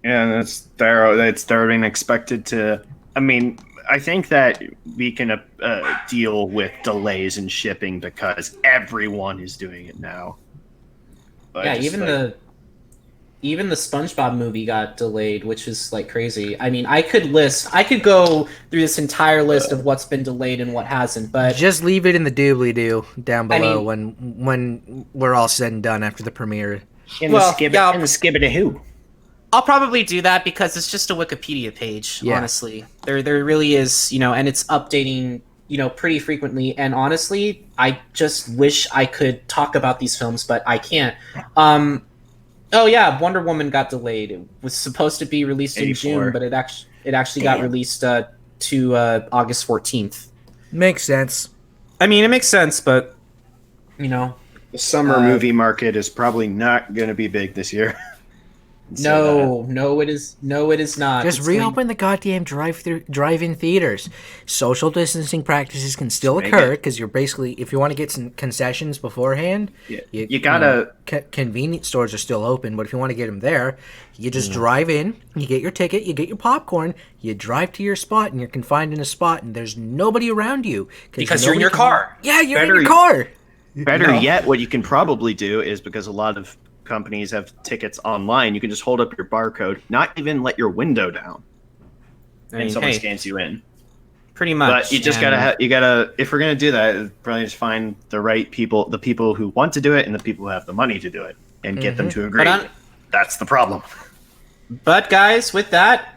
Yeah, they're being expected to... I think that we can deal with delays in shipping because everyone is doing it now. But yeah, even the SpongeBob movie got delayed, which is like crazy. I could go through this entire list of what's been delayed and what hasn't, but just leave it in the doobly-doo down below when we're all said and done after the premiere. In the skibbity-hoo. I'll probably do that because it's just a Wikipedia page, honestly. There really is, and it's updating pretty frequently. And honestly, I just wish I could talk about these films, but I can't. Oh yeah, Wonder Woman got delayed. It was supposed to be released in 84. June, but it actually got Damn. released to August 14th. Makes sense. I mean, it makes sense, but you know, The summer movie market is probably not going to be big this year. no, it is not. Just It's going- reopen the goddamn drive-in theaters. Social distancing practices can still Just make occur it. because you're basically, if you want to get some concessions beforehand, Yeah. You gotta. convenience stores are still open, but if you want to get them there, you just drive in, you get your ticket, you get your popcorn, you drive to your spot, and you're confined in a spot, and there's nobody around you because you're in your nobody car. Yeah, you're in Better- your car. Better No. yet, what you can probably do is, because a lot of companies have tickets online, you can just hold up your barcode, not even let your window down, I and mean, someone hey, scans you in. pretty much. But you just and- gotta if we're gonna do that, probably just find the right people, the people who want to do it, and the people who have the money to do it, and get them to agree. But That's the problem. But guys, with that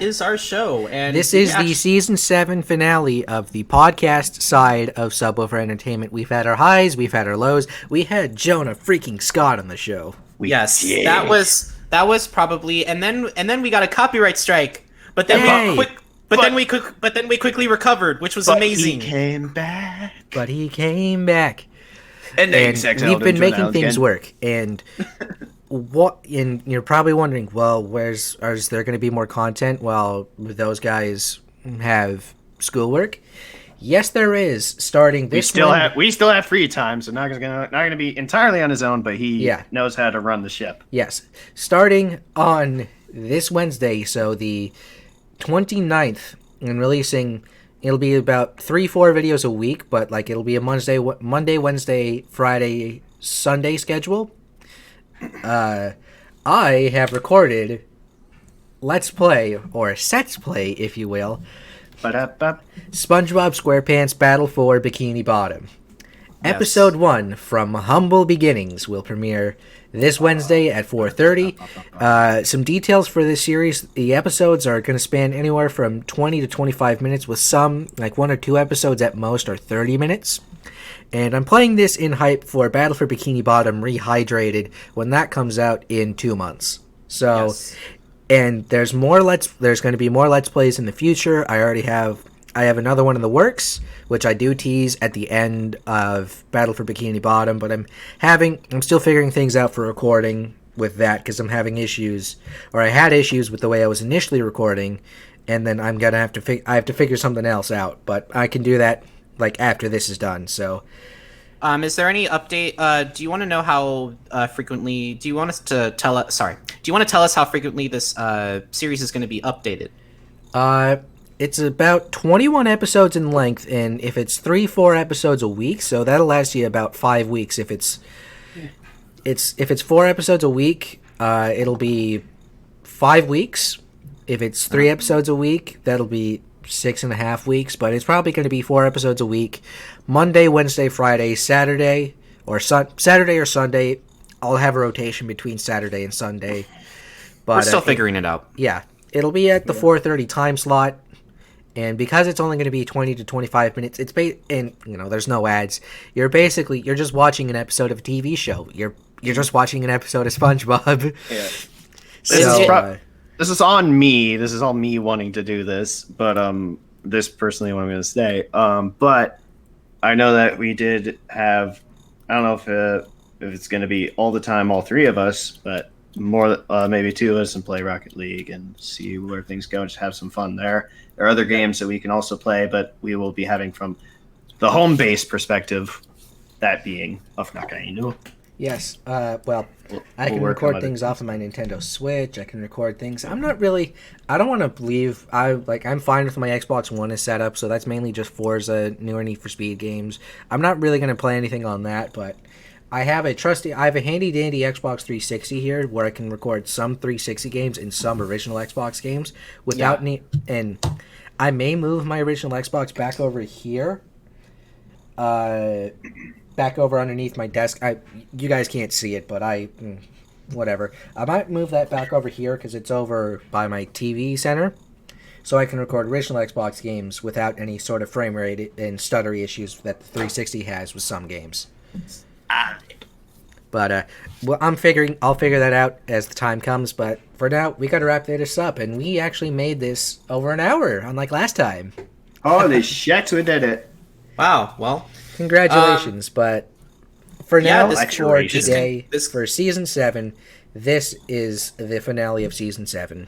is our show, and This we is the actually- season 7 finale of the podcast side of Subwoofer Entertainment. We've had our highs, we've had our lows. We had Jonah freaking Scott on the show. Yes, did. that was probably, and then we got a copyright strike, but then Yay. we quickly recovered, which was amazing. He came back. But he came back. And, And we've been making things work. And and you're probably wondering, well, is there going to be more content while those guys have schoolwork? Yes, there is. Starting We this still have free time, so Naka's not gonna be entirely on his own, but he Yeah. knows how to run the ship. Yes. Starting on this Wednesday, so the 29th, and releasing, it'll be about 3-4 videos a week, but like it'll be a Monday, Wednesday, Friday, Sunday schedule. I have recorded Let's Play, or Sets Play, if you will, Ba-da-ba. SpongeBob SquarePants Battle for Bikini Bottom. Episode 1 from Humble Beginnings will premiere this Wednesday at 4:30. Some details for this series: the episodes are going to span anywhere from 20 to 25 minutes, with some, like 1 or 2 episodes at most, are 30 minutes. And I'm playing this in hype for Battle for Bikini Bottom Rehydrated when that comes out in 2 months. So, Yes. and there's going to be more Let's Plays in the future. I have another one in the works, which I do tease at the end of Battle for Bikini Bottom, but I'm still figuring things out for recording with that because I'm having issues, or I had issues with the way I was initially recording, and then I'm gonna have to I have to figure something else out, but I can do that like after this is done. So Is there any update? Do you want to know how frequently? Do you want us to tell us? Sorry. Do you want to tell us how frequently this series is going to be updated? it's about 21 episodes in length, and if it's 3-4 episodes a week, so that'll last you about 5 weeks. If it's 4 episodes a week, it'll be 5 weeks. If it's 3 episodes a week, that'll be 6.5 weeks. But it's probably going to be 4 episodes a week, Monday, Wednesday, Friday, Saturday, or Saturday or Sunday. I'll have a rotation between Saturday and Sunday. But We're still figuring it out. yeah, it'll be at the 4:30 time slot, and because it's only going to be 20 to 25 minutes, and there's no ads. You're just watching an episode of a TV show. You're just watching an episode of SpongeBob. Yeah. So This is on me. This is all me wanting to do this, but this personally what I'm going to say. But I know that we did have. I don't know if it's going to be all the time, all 3 of us, but more maybe 2 of us and play Rocket League and see where things go and just have some fun there. There are other games that we can also play, but we will be having from the home base perspective, that being of Naka. yes, I can work on record other things off of my Nintendo Switch. I can record things. I don't want to leave. I'm fine with my Xbox One is set up, so that's mainly just Forza, newer Need for Speed games. I'm not really going to play anything on that, but I have a handy dandy Xbox 360 here where I can record some 360 games and some original Xbox games without and I may move my original Xbox back over here. Back over underneath my desk. You guys can't see it, but whatever. I might move that back over here because it's over by my TV center. so I can record original Xbox games without any sort of frame rate and stuttery issues that the 360 has with some games. But well, I'll figure that out as the time comes. But for now, we got to wrap this up, and we actually made this over an hour, unlike last time. Holy shit, we did it! Wow. Well, Congratulations! But for now, for today, this for season 7, this is the finale of season 7.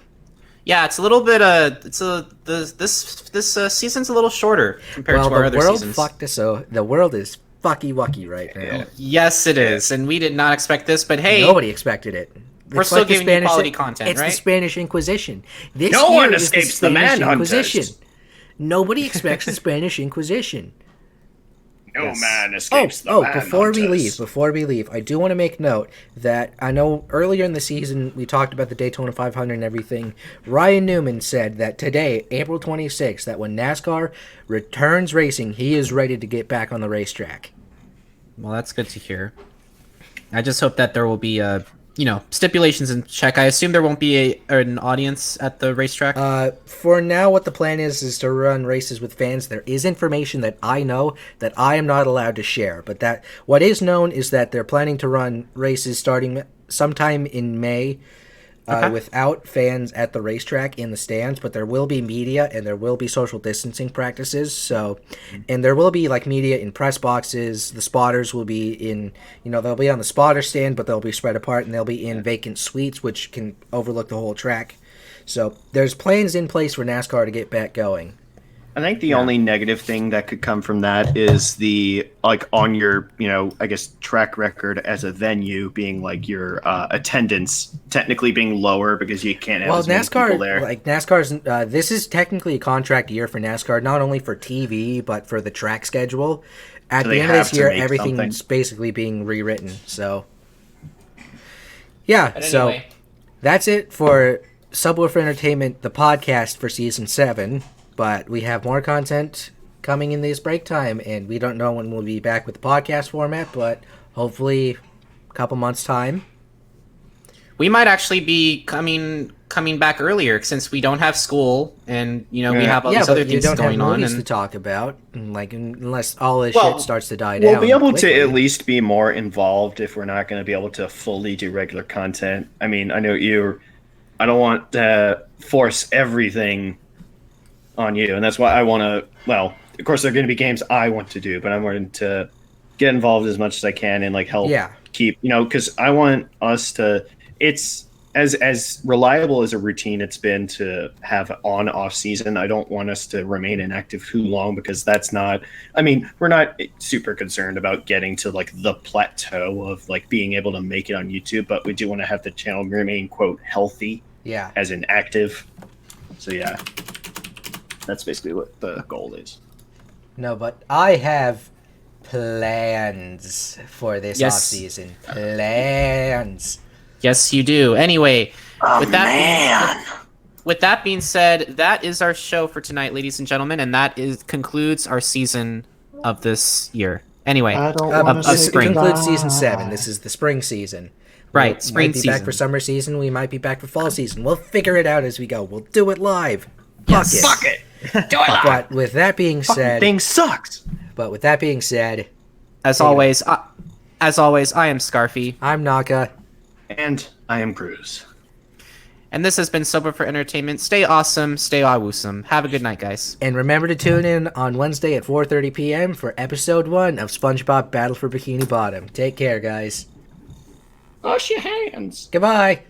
Yeah, it's a little bit. This season's a little shorter compared to our other seasons. The world is fucky wucky right now. Yes, it is, and we did not expect this. But hey, nobody expected it. We're still giving you quality content, it's right? It's the Spanish Inquisition. No one escapes the Manhunters. Nobody expects the Spanish Inquisition. No man escapes the Manhunters. Before we leave, I do want to make note that I know earlier in the season we talked about the Daytona 500 and everything. Ryan Newman said that today, April 26th, that when NASCAR returns racing, he is ready to get back on the racetrack. Well, that's good to hear. I just hope that there will be stipulations in check. I assume there won't be an audience at the racetrack. For now, what the plan is to run races with fans. There is information that I know that I am not allowed to share, but that what is known is that they're planning to run races starting sometime in May. Without fans at the racetrack in the stands, but there will be media and there will be social distancing practices. So, and there will be like media in press boxes. The spotters will be in, they'll be on the spotter stand, but they'll be spread apart and they'll be in vacant suites, which can overlook the whole track. So there's plans in place for NASCAR to get back going. I think the only negative thing that could come from that is the on your track record as a venue being like your attendance technically being lower because you can't have as many people there. NASCAR's this is technically a contract year for NASCAR, not only for TV but for the track schedule. At the end of this year, everything's basically being rewritten. So so that's it for Subwoofer Entertainment, the podcast for season 7. But we have more content coming in this break time, and we don't know when we'll be back with the podcast format, but hopefully a couple months' time. We might actually be coming back earlier since we don't have school, and we have all these other things going on. And to talk about, unless all this shit starts to die down. We'll be able to at least be more involved if we're not going to be able to fully do regular content. I mean, I know I don't want to force everything on you, and that's why I want to. Well, of course, there are going to be games I want to do, but I'm wanting to get involved as much as I can and help keep because I want us to. It's as reliable as a routine it's been to have on off season. I don't want us to remain inactive too long because that's not. I mean, we're not super concerned about getting to the plateau of being able to make it on YouTube, but we do want to have the channel remain quote healthy. Yeah. As in active. So yeah. That's basically what the goal is. No, but I have plans for this off-season. Plans. Yes, you do. Anyway, with that being said, that is our show for tonight, ladies and gentlemen, and that concludes our season of this year. Anyway, of spring. It concludes season 7. This is the spring season. Right, spring season. We might be back for summer season. We might be back for fall season. We'll figure it out as we go. We'll do it live. Yes. Fuck it. Do it live. But with that being said, thing sucks. But with that being said, as always, I am Scarfy. I'm Naka, and I am Cruz. And this has been Subwuffer Entertainment. Stay awesome, stay awoosome. Have a good night, guys. And remember to tune in on Wednesday at 4:30 p.m. for episode 1 of SpongeBob Battle for Bikini Bottom. Take care, guys. Wash your hands. Goodbye.